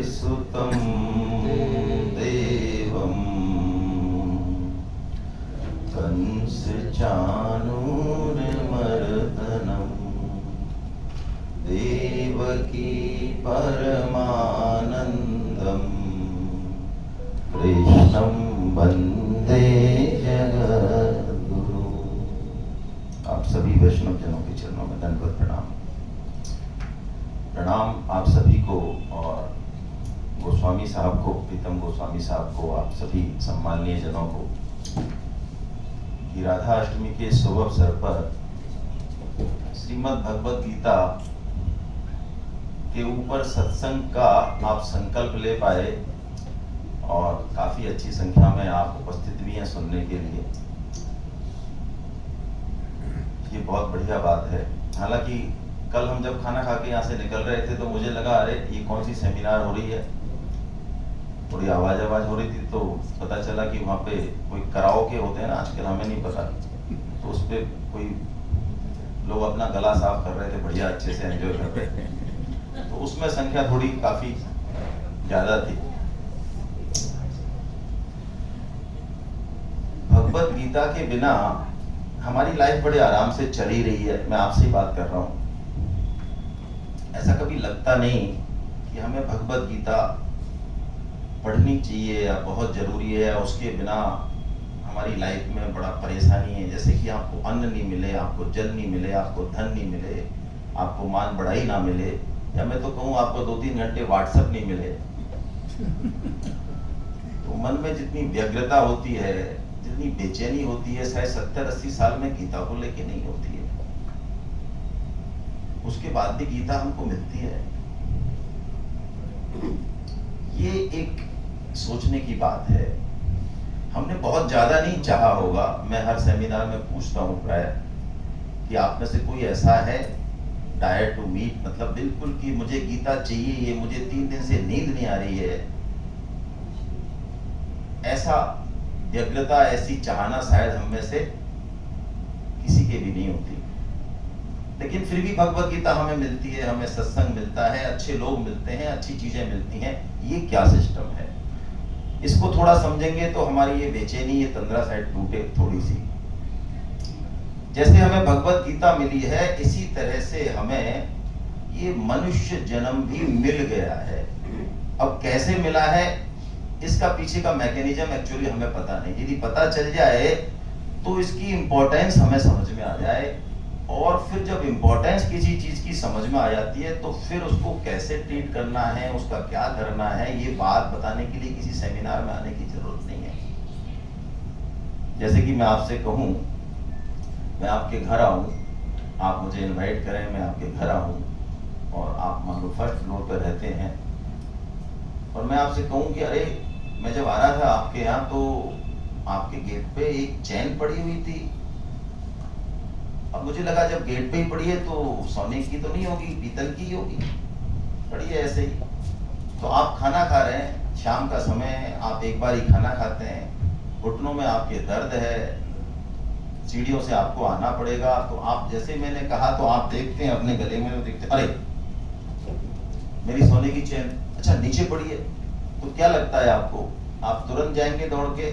सुतं देवं कंसचाणूरमर्दनं देवकी परमानन्दं कृष्णं वन्दे जगद्गुरु। आप सभी वैष्णव जनों के चरणों में दंडवत प्रणाम। प्रणाम आप सभी को और गोस्वामी साहब को, प्रीतम गोस्वामी साहब को, आप सभी सम्माननीय जनों को कि राधा अष्टमी के शुभ अवसर पर श्रीमद् भगवद गीता के ऊपर सत्संग का आप संकल्प ले पाए और काफी अच्छी संख्या में आप उपस्थित भी हैं सुनने के लिए। ये बहुत बढ़िया बात है। हालांकि कल हम जब खाना खा के यहाँ से निकल रहे थे तो मुझे लगा अरे ये कौन सी सेमिनार हो रही है, थोड़ी आवाज हो रही थी, तो पता चला कि वहाँ पे कोई कराओके होते हैं ना आजकल, हमें नहीं पता, तो उस पे कोई लोग अपना गला साफ कर रहे थे, बढ़िया अच्छे से एंजॉय कर रहे थे, तो उसमें संख्या थोड़ी काफी ज्यादा थी। भगवत गीता के बिना हमारी लाइफ बड़े आराम से चल ही रही है। मैं आपसे ही बात कर रहा हूँ, ऐसा कभी लगता नहीं कि हमें भगवत गीता पढ़नी चाहिए या बहुत जरूरी है, उसके बिना हमारी लाइफ में बड़ा परेशानी है। जैसे कि आपको अन्न नहीं मिले, आपको जल नहीं मिले, आपको धन नहीं मिले, आपको मान बढ़ाई ना मिले, या मैं तो कहूँ आपको 2-3 घंटे व्हाट्सएप नहीं मिले, तो मन में जितनी व्यग्रता होती है, जितनी बेचैनी होती है, शायद 70-80 साल में गीता को लेके नहीं होती है। उसके बाद भी गीता हमको मिलती है। ये एक सोचने की बात है। हमने बहुत ज्यादा नहीं चाहा होगा। मैं हर सेमिनार में पूछता हूँ प्राय कि आप में से कोई ऐसा है डायर टू मीट, मतलब बिल्कुल कि मुझे गीता चाहिए, ये मुझे 3 दिन से नींद नहीं आ रही है, ऐसा व्यग्रता, ऐसी चाहना शायद हम में से किसी के भी नहीं होती। लेकिन फिर भी भगवत गीता हमें मिलती है, हमें सत्संग मिलता है, अच्छे लोग मिलते हैं, अच्छी चीजें मिलती हैं। ये क्या सिस्टम है, इसको थोड़ा समझेंगे तो हमारी ये बेचैनी, ये तंद्रा शायद टूटे थोड़ी सी। जैसे हमें भगवत गीता मिली है, इसी तरह से हमें ये मनुष्य जन्म भी मिल गया है। अब कैसे मिला है, इसका पीछे का मैकेनिज्म एक्चुअली हमें पता नहीं। यदि पता चल जाए तो इसकी इंपॉर्टेंस हमें समझ में आ जाए, और फिर जब इंपॉर्टेंस किसी चीज की समझ में आ जाती है तो फिर उसको कैसे ट्रीट करना है, उसका क्या करना है, ये बात बताने के लिए किसी सेमिनार में आने की जरूरत नहीं है। जैसे कि मैं आपसे कहूं, मैं आपके घर आऊं, आप मुझे इनवाइट करें, मैं आपके घर आऊं और आप मान लो फर्स्ट फ्लोर पर रहते हैं, और मैं आपसे कहूं कि अरे मैं जब आ रहा था आपके यहाँ तो आपके गेट पे एक चैन पड़ी हुई थी। अब मुझे लगा जब गेट पे ही पड़ी है तो सोने की तो नहीं होगी, पीतल की ही होगी, पड़ी है ऐसे ही। तो आप खाना खा रहे हैं, शाम का समय, आप एक बार ही खाना खाते हैं, घुटनों में आपके दर्द है, सीढ़ियों से आपको आना पड़ेगा, तो आप जैसे मैंने कहा तो आप देखते हैं अपने गले में, देखते अरे मेरी सोने की चैन अच्छा नीचे पड़ी है, तो क्या लगता है आपको? आप तुरंत जाएंगे दौड़ के,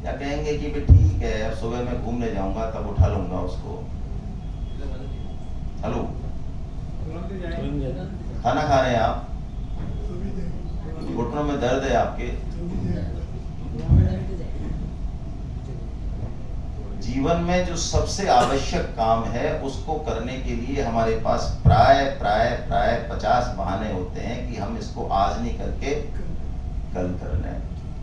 या कहेंगे कि भाई ठीक है अब सुबह मैं घूमने जाऊंगा तब उठा लूंगा उसको? हेलो, खाना खा रहे हैं आप, घुटनों में दर्द है आपके, जीवन में जो सबसे आवश्यक काम है उसको करने के लिए हमारे पास प्राय 50 बहाने होते हैं कि हम इसको आज नहीं करके कल कर लें,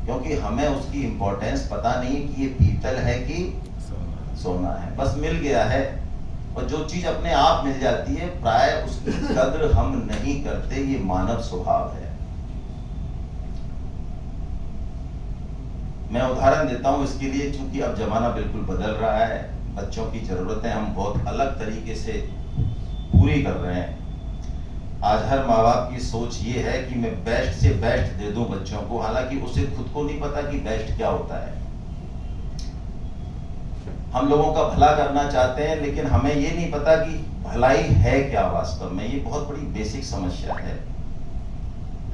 क्योंकि हमें उसकी इंपॉर्टेंस पता नहीं कि ये पीतल है कि सोना है। बस मिल गया है, और जो चीज अपने आप मिल जाती है प्राय उसकी कद्र हम नहीं करते। ये मानव स्वभाव है। मैं उदाहरण देता हूं इसके लिए, क्योंकि अब जमाना बिल्कुल बदल रहा है, बच्चों की जरूरतें हम बहुत अलग तरीके से पूरी कर रहे हैं। आज हर माँ बाप की सोच ये है कि मैं बेस्ट से बेस्ट दे दूं बच्चों को, हालांकि उसे खुद को नहीं पता कि बेस्ट क्या होता है। हम लोगों का भला करना चाहते हैं, लेकिन हमें ये नहीं पता कि भलाई है क्या वास्तव में। ये बहुत बड़ी बेसिक समस्या है।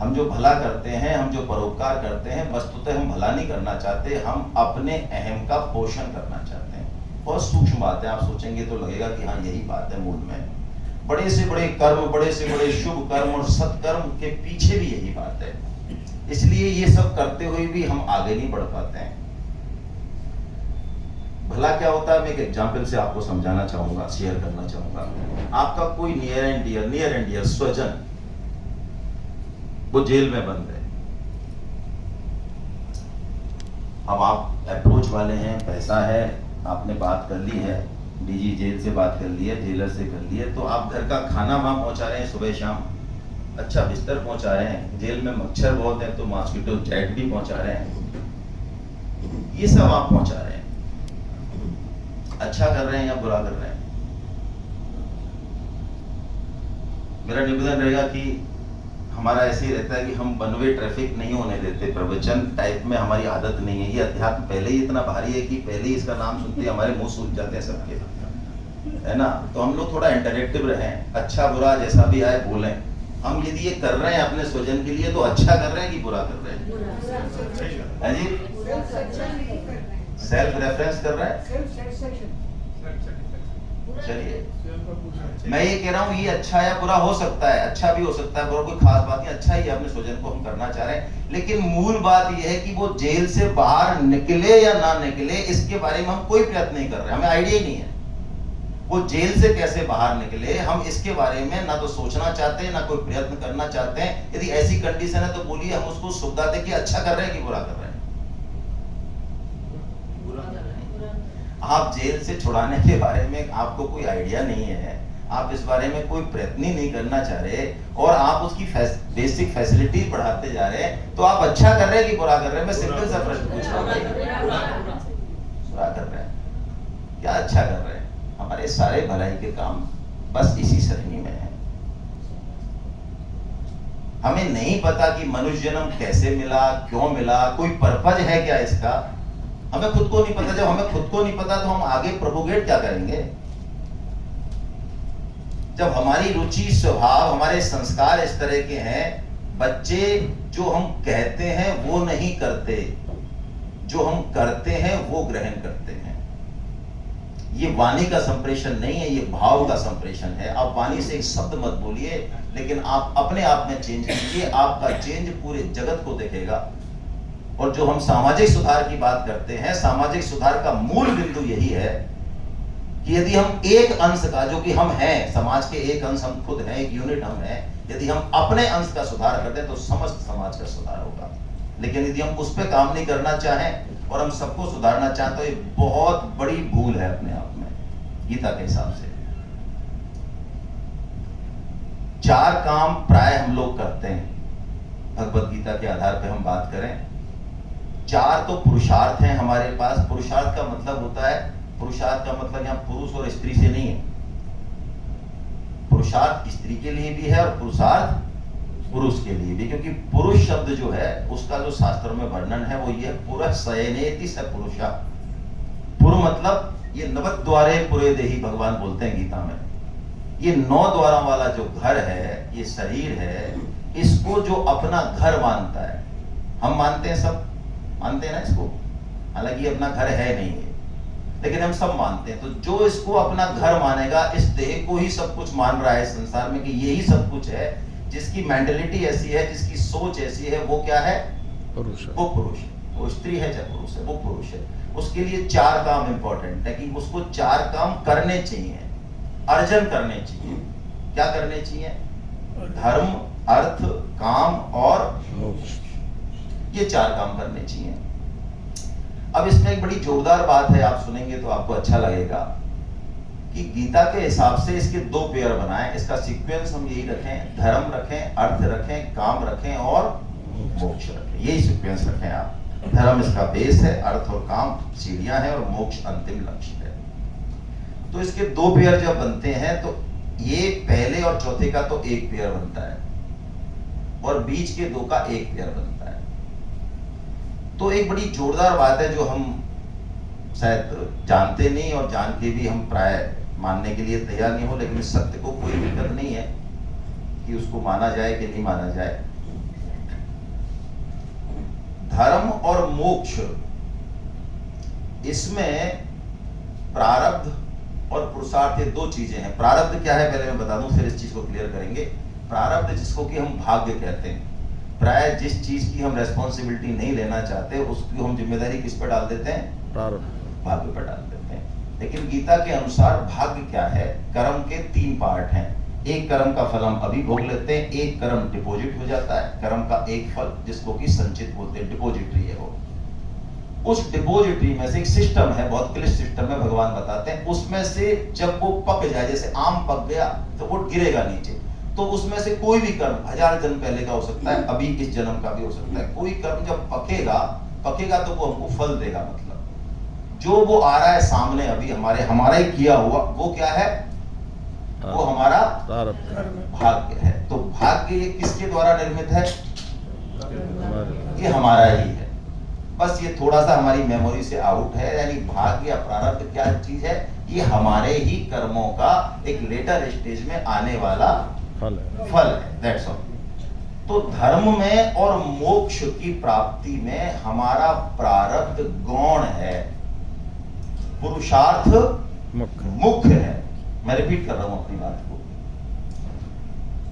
हम जो भला करते हैं, हम जो परोपकार करते हैं, वस्तुतः हम भला नहीं करना चाहते, हम अपने अहम का पोषण करना चाहते हैं। बहुत सूक्ष्म बात है, आप सोचेंगे तो लगेगा कि हाँ यही बात है मूल में। बड़े से बड़े कर्म, बड़े से बड़े शुभ कर्म और सत्कर्म के पीछे भी यही बात है। इसलिए ये सब करते हुए भी हम आगे नहीं बढ़ पाते हैं। भला क्या होता है, मैं एक एग्जाम्पल से आपको समझाना चाहूंगा, शेयर करना चाहूंगा। आपका कोई नियर एंड डियर स्वजन वो जेल में बंद है। अब आप अप्रोच वाले हैं, पैसा है, आपने बात कर ली है, डीजी जेल से बात कर ली है, जेलर से कर ली है, तो आप घर का खाना वहां पहुंचा रहे हैं सुबह शाम, अच्छा बिस्तर पहुंचा रहे हैं। जेल में मच्छर बहुत है तो मॉस्किटो जेट भी पहुंचा रहे हैं। ये सब आप पहुंचा रहे हैं। अच्छा कर रहे हैं या बुरा कर रहे हैं? मेरा निवेदन रहेगा कि हमारा ऐसे ही रहता है कि हम वन वे ट्रैफिक नहीं होने देते। प्रवचन टाइप में हमारी आदत नहीं है। ये अध्यात्म पहले ही इतना भारी है कि पहले ही इसका नाम सुनते ही हमारे मुंह सूज जाते हैं सबके, है ना। तो हम लोग थोड़ा इंटरेक्टिव रहें, अच्छा बुरा जैसा भी आए बोलें। हम यदि ये कर रहे हैं अपने स्वजन के लिए तो अच्छा कर रहे हैं कि बुरा कर रहे हैं? है जी, सेल्फ रेफरेंस कर रहे हैं। चलिए, मैं ये कह रहा हूँ ये अच्छा या बुरा हो सकता है, अच्छा भी हो सकता है, बुरा कोई खास बात नहीं, अच्छा ही है, अपने स्वजन को हम करना चाह रहे हैं। लेकिन मूल बात ये है कि वो जेल से बाहर निकले या ना निकले, इसके बारे में हम कोई प्रयत्न नहीं कर रहे, हमें आइडिया ही नहीं है। वो जेल से कैसे बाहर निकले, हम इसके बारे में ना तो सोचना चाहते हैं, ना कोई प्रयत्न करना चाहते हैं। यदि ऐसी कंडीशन है तो बोलिए हम उसको सुविधा दें कि अच्छा कर रहे हैं कि बुरा कर रहे हैं। आप जेल से छुड़ाने के बारे में आपको कोई आइडिया नहीं है, आप इस बारे में कोई प्रयत्न ही नहीं करना चाह रहे और आप उसकी बेसिक फैसिलिटी बढ़ाते जा रहे हैं, तो आप अच्छा कर रहे हैं कि बुरा कर रहे हैं? मैं सिंपल सा प्रश्न पूछ रहा हूँ। बुरा कर रहे हैं क्या अच्छा कर रहे हैं? हमारे सारे भलाई के काम बस इसी श्रेणी में है। हमें नहीं पता कि मनुष्य जन्म कैसे मिला, क्यों मिला, कोई पर्पज है क्या इसका, हमें खुद को नहीं पता। जब हमें खुद को नहीं पता तो हम आगे प्रोपोगेट क्या करेंगे? जब हमारी रुचि, स्वभाव, हमारे संस्कार इस तरह के हैं, बच्चे जो हम कहते हैं वो नहीं करते, जो हम करते हैं वो ग्रहण करते हैं। ये वाणी का संप्रेषण नहीं है, ये भाव का संप्रेषण है। आप वाणी से एक शब्द मत बोलिए, लेकिन आप अपने आप में चेंज कीजिए, आपका चेंज पूरे जगत को देखेगा। और जो हम सामाजिक सुधार की बात करते हैं, सामाजिक सुधार का मूल बिंदु यही है कि यदि हम एक अंश का, जो कि हम हैं, समाज के एक अंश हम खुद हैं, एक यूनिट हम हैं, यदि हम अपने अंश का सुधार करते हैं तो समस्त समाज का सुधार होगा। लेकिन यदि हम उस पर काम नहीं करना चाहें और हम सबको सुधारना चाहें तो ये बहुत बड़ी भूल है अपने आप में, गीता के हिसाब से। 4 काम प्राय हम लोग करते हैं, भगवत गीता के आधार पर हम बात करें। 4 तो पुरुषार्थ हैं हमारे पास। पुरुषार्थ का मतलब होता है, पुरुषार्थ का मतलब यहाँ पुरुष और स्त्री से नहीं है। पुरुषार्थ स्त्री के लिए भी है और पुरुषार्थ पुरुष के लिए भी, क्योंकि पुरुष शब्द जो है उसका जो शास्त्रों में वर्णन है वो ये पुरुष शयनेति स पुरुषा। पुरु मतलब ये नवद्वारे पुरे देही, भगवान बोलते हैं गीता में। ये 9 द्वारों वाला जो घर है, ये शरीर है, इसको जो अपना घर मानता है, हम मानते हैं, सब मानते हैं ना इसको, हालांकि अपना घर है नहीं है, लेकिन हम सब मानते हैं। तो जो इसको अपना घर मानेगा, इस देह को ही सब कुछ मान रहा है संसार में कि यही सब कुछ है, जिसकी मेंटालिटी ऐसी है, जिसकी सोच ऐसी है, वो क्या है? पुरुष। वो पुरुष है, वो स्त्री है चाहे पुरुष है, वो पुरुष है। उसके लिए 4 काम इंपॉर्टेंट है कि उसको 4 काम करने चाहिए, अर्जन करने चाहिए। क्या करने चाहिए? धर्म, अर्थ, काम और मोक्ष, ये 4 काम करने चाहिए। अब इसमें एक बड़ी जोरदार बात है, आप सुनेंगे तो आपको अच्छा लगेगा कि गीता के हिसाब से इसके 2 पेयर बनाए। इसका सीक्वेंस हम यही रखें, धर्म रखें, अर्थ रखें, काम रखें और मोक्ष रखें, यही सीक्वेंस रखें आप। धर्म इसका बेस है, अर्थ और काम सीढ़ियां हैं और मोक्ष अंतिम लक्ष्य है। तो इसके 2 पेयर जब बनते हैं तो ये पहले और चौथे का तो 1 पेयर बनता है और बीच के 2 का 1 पेयर बनता है। तो एक बड़ी जोरदार बात है जो हम शायद जानते नहीं और जान के भी हम प्राय मानने के लिए तैयार नहीं हो, लेकिन इस सत्य को कोई दिक्कत नहीं है कि उसको माना जाए कि नहीं माना जाए। धर्म और मोक्ष, इसमें प्रारब्ध और पुरुषार्थ ये दो चीजें हैं। प्रारब्ध क्या है पहले मैं बता दूं, फिर इस चीज को क्लियर करेंगे। प्रारब्ध जिसको कि हम भाग्य कहते हैं, प्राय जिस चीज की हम रेस्पॉन्सिबिलिटी नहीं लेना चाहते उसकी हम जिम्मेदारी किस पर डाल देते हैं? प्रारब्ध, भाग्य पर डाल देते हैं। लेकिन गीता के अनुसार भाग्य क्या है? कर्म के 3 पार्ट हैं। एक कर्म का फल हम अभी भोग लेते हैं, एक कर्म डिपॉजिट हो जाता है, कर्म का एक फल जिसको कि संचित बोलते हैं, डिपॉजिटरी है वो। उस डिपॉजिटरी में से एक सिस्टम है, बहुत क्लिष्ट सिस्टम है, भगवान बताते हैं, उसमें से जब वो पक जाए, जैसे आम पक गया तो वो गिरेगा नीचे, तो उसमें से कोई भी कर्म 1000 जन्म पहले का हो सकता है, अभी इस जन्म का भी हो सकता है, कोई कर्म जब पकेगा तो वो हमको फल देगा। मतलब जो वो आ रहा है सामने अभी हमारा ही किया हुआ, वो क्या है? वो हमारा भाग्य है। तो भाग्य ये किसके द्वारा निर्मित है? ये हमारा ही है। बस ये थोड़ा सा हमारी मेमोरी से आउट है, यानी भाग्य या प्रारब्ध क्या चीज है? ये हमारे ही कर्मों का एक लेटर स्टेज में आने वाला फल है। That's all. तो धर्म में और मोक्ष की प्राप्ति में हमारा प्रारब्ध गौण है, पुरुषार्थ मुख्य है। मैं रिपीट कर रहा हूं अपनी बात को।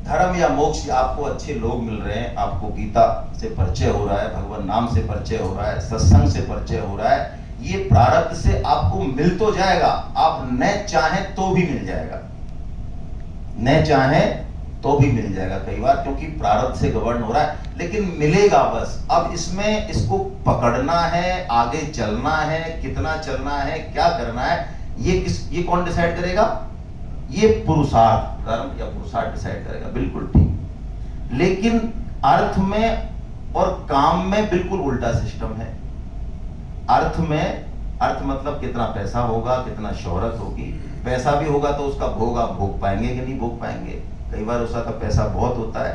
धर्म या मोक्ष, आपको अच्छे लोग मिल रहे हैं, आपको गीता से परिचय हो रहा है, भगवान नाम से परिचय हो रहा है, सत्संग से परिचय हो रहा है, ये प्रारब्ध से आपको मिल तो जाएगा, आप न चाहें तो भी मिल जाएगा, न चाहें तो भी मिल जाएगा कई बार, क्योंकि प्रारब्ध से गवर्न हो रहा है, लेकिन मिलेगा बस। अब इसमें इसको पकड़ना है, आगे चलना है, कितना चलना है, क्या करना है, ये कौन डिसाइड करेगा? ये पुरुषार्थ, कर्म या पुरुषार्थ डिसाइड करेगा। बिल्कुल ठीक। लेकिन अर्थ में और काम में बिल्कुल उल्टा सिस्टम है। अर्थ मतलब कितना पैसा होगा, कितना शोहरत होगी। पैसा भी होगा तो उसका भोग आप भोग पाएंगे कि नहीं भोग पाएंगे? कई बार उसका तो पैसा बहुत होता है,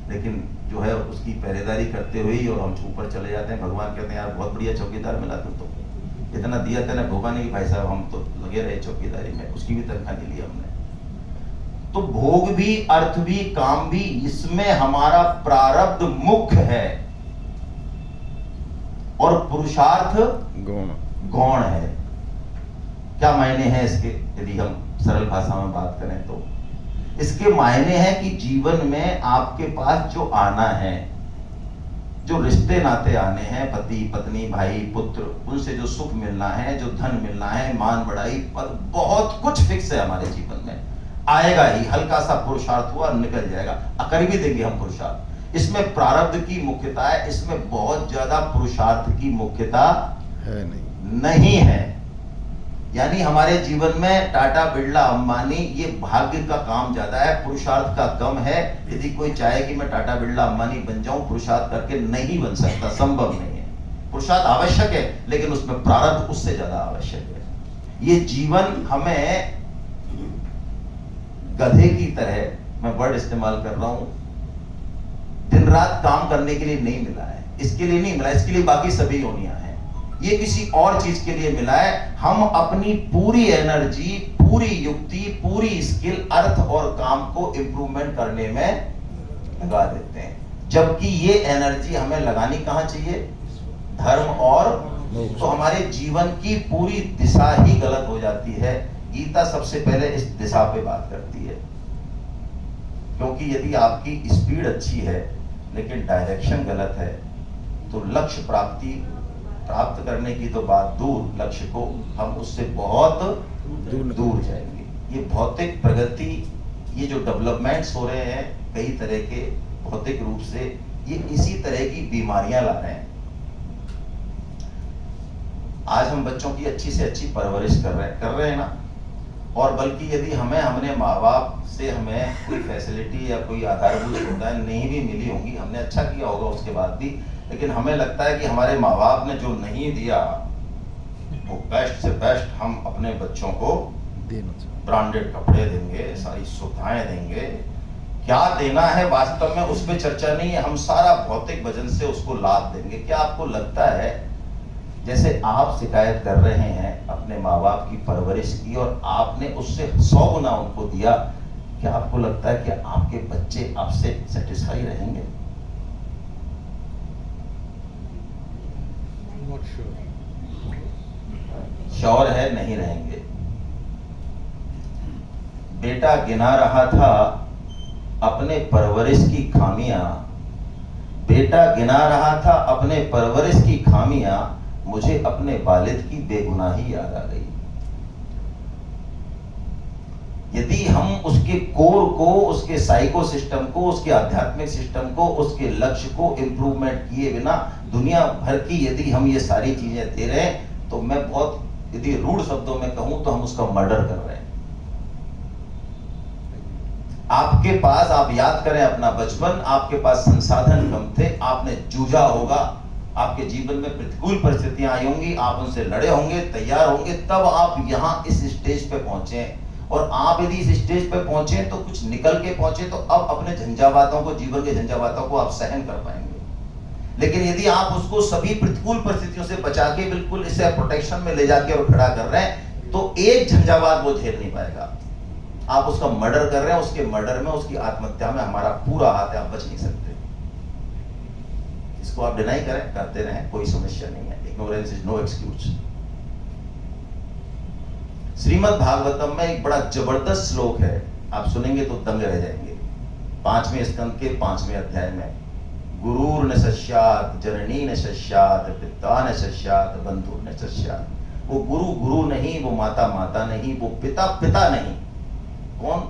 लेकिन जो है उसकी पहरेदारी करते हुए ही और हम ऊपर चले जाते हैं। भगवान कहते हैं यार बहुत बढ़िया चौकीदार मिला तुम तो, इतना दिया था ना, भोगा नहीं भाई साहब, हम तो लगे रहे चौकीदारी में, उसकी भी तनख्वाह नहीं ली हमने। तो भोग भी, अर्थ भी, काम भी, इसमें हमारा प्रारब्ध मुख्य है और पुरुषार्थ गौण है। क्या मायने हैं इसके? यदि हम सरल भाषा में बात करें तो इसके मायने हैं कि जीवन में आपके पास जो आना है, जो रिश्ते नाते आने हैं, पति पत्नी भाई पुत्र, उनसे जो सुख मिलना है, जो धन मिलना है, मान बढ़ाई, बहुत कुछ फिक्स है हमारे जीवन में, आएगा ही। हल्का सा पुरुषार्थ हुआ निकल जाएगा, कर भी देंगे हम पुरुषार्थ। इसमें प्रारब्ध की मुख्यता है, इसमें बहुत ज्यादा पुरुषार्थ की मुख्यता है नहीं है। यानी हमारे जीवन में टाटा बिरला अंबानी, ये भाग्य का काम ज्यादा है, पुरुषार्थ का कम है। यदि कोई चाहे कि मैं टाटा बिरला अंबानी बन जाऊं, पुरुषार्थ करके नहीं बन सकता, संभव नहीं है। पुरुषार्थ आवश्यक है, लेकिन उसमें प्रारब्ध उससे ज्यादा आवश्यक है। ये जीवन हमें गधे की तरह, मैं वर्ड इस्तेमाल कर रहा हूं, दिन रात काम करने के लिए नहीं मिला है, इसके लिए नहीं मिला, इसके लिए बाकी सभी योनियां हैं, ये किसी और चीज के लिए मिला है। हम अपनी पूरी एनर्जी, पूरी युक्ति, पूरी स्किल अर्थ और काम को इंप्रूवमेंट करने में लगा देते हैं, जबकि ये एनर्जी हमें लगानी कहां चाहिए? धर्म और। तो हमारे जीवन की पूरी दिशा ही गलत हो जाती है। गीता सबसे पहले इस दिशा पे बात करती है, क्योंकि यदि आपकी स्पीड अच्छी है लेकिन डायरेक्शन गलत है, तो लक्ष्य प्राप्त करने की तो बात दूर, लक्ष्य को हम उससे बहुत दूर जाएंगे। ये भौतिक प्रगति, ये जो डेवलपमेंट्स हो रहे हैं कई तरह के भौतिक रूप से, ये इसी तरह की बीमारियां ला रहे हैं। आज हम बच्चों की अच्छी से अच्छी परवरिश कर रहे हैं ना, और बल्कि यदि हमने माँ बाप से हमें कोई फैसिलिटी या कोई आधारभूत सुविधाएं नहीं भी मिली होंगी, हमने अच्छा किया होगा उसके बाद भी, लेकिन हमें लगता है कि हमारे माँ बाप ने जो नहीं दिया वो बेस्ट से बेस्ट हम अपने बच्चों को ब्रांडेड कपड़े देंगे, सारी सुविधाएं देंगे। क्या देना है वास्तव में उस पर चर्चा नहीं है, हम सारा भौतिक वजन से उसको लाभ देंगे। क्या आपको लगता है जैसे आप शिकायत कर रहे हैं अपने माँ बाप की परवरिश की और आपने उससे 100 गुना उनको दिया, क्या आपको लगता है कि आपके बच्चे आपसे सेटिस्फाई रहेंगे? श्योर है नहीं रहेंगे। बेटा गिना रहा था अपने परवरिश की खामियां, बेटा गिना रहा था अपने परवरिश की खामियां, मुझे अपने वालिद की बेगुनाही याद आ गई। यदि हम उसके कोर को, उसके साइको सिस्टम को, उसके आध्यात्मिक सिस्टम को, उसके लक्ष्य को इंप्रूवमेंट किए बिना दुनिया भर की यदि हम ये सारी चीजें दे रहे हैं, तो मैं बहुत यदि रूढ़ शब्दों में कहूं तो हम उसका मर्डर कर रहे हैं। आपके पास, आप याद करें अपना बचपन, आपके पास संसाधन कम थे, आपने जूझा होगा, आपके जीवन में प्रतिकूल परिस्थितियां आई होंगी, आप उनसे लड़े होंगे, तैयार होंगे, तब आप यहां इस स्टेज पे पहुंचे। और आप यदि इस स्टेज पे पहुंचे तो कुछ निकल के पहुंचे, तो अब अपने झंझावातों को, जीवन के झंझावातों को आप सहन कर पाएंगे। लेकिन यदि आप उसको सभी प्रतिकूल परिस्थितियों से बचा के बिल्कुल इसे प्रोटेक्शन में ले जाके और खड़ा कर रहे हैं, तो एक झंझावात वो झेल नहीं पाएगा। आप उसका मर्डर कर रहे हैं, उसके मर्डर में, उसकी आत्महत्या में हमारा पूरा हाथ है, आप बच नहीं सकते। इसको आप डिनाई करें, करते रहें, कोई समस्या नहीं है। Ignorance is no excuse. Shrimad Bhagavatam में एक बड़ा जबरदस्त श्लोक है, आप सुनेंगे तो दंग रह जाएंगे। 5वें स्कंद के 5वें अध्याय में, गुरुर न सश्यात, जननी न सश्यात, पिता न सश्यात, बंधु न सश्यात। वो गुरु गुरु नहीं, वो माता माता नहीं, वो पिता पिता नहीं। कौन?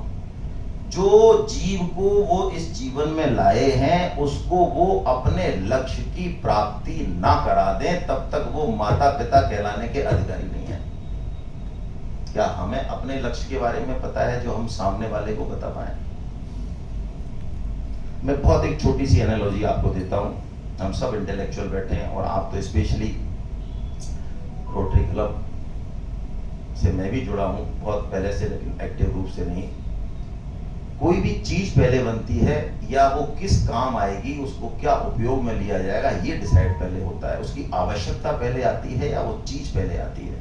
जो जीव को वो इस जीवन में लाए हैं, उसको वो अपने लक्ष्य की प्राप्ति ना करा दें, तब तक वो माता पिता कहलाने के अधिकारी नहीं है। क्या हमें अपने लक्ष्य के बारे में पता है जो हम सामने वाले को बता पाए? मैं बहुत एक छोटी सी एनालॉजी आपको देता हूं। हम सब इंटेलेक्चुअल बैठे हैं और आप तो स्पेशली रोटरी क्लब से मैं भी जुड़ा हूं बहुत पहले से, लेकिन एक्टिव रूप से नहीं। कोई भी चीज पहले बनती है या वो किस काम आएगी, उसको क्या उपयोग में लिया जाएगा, ये डिसाइड पहले होता है। उसकी आवश्यकता पहले आती है या वो चीज पहले आती है?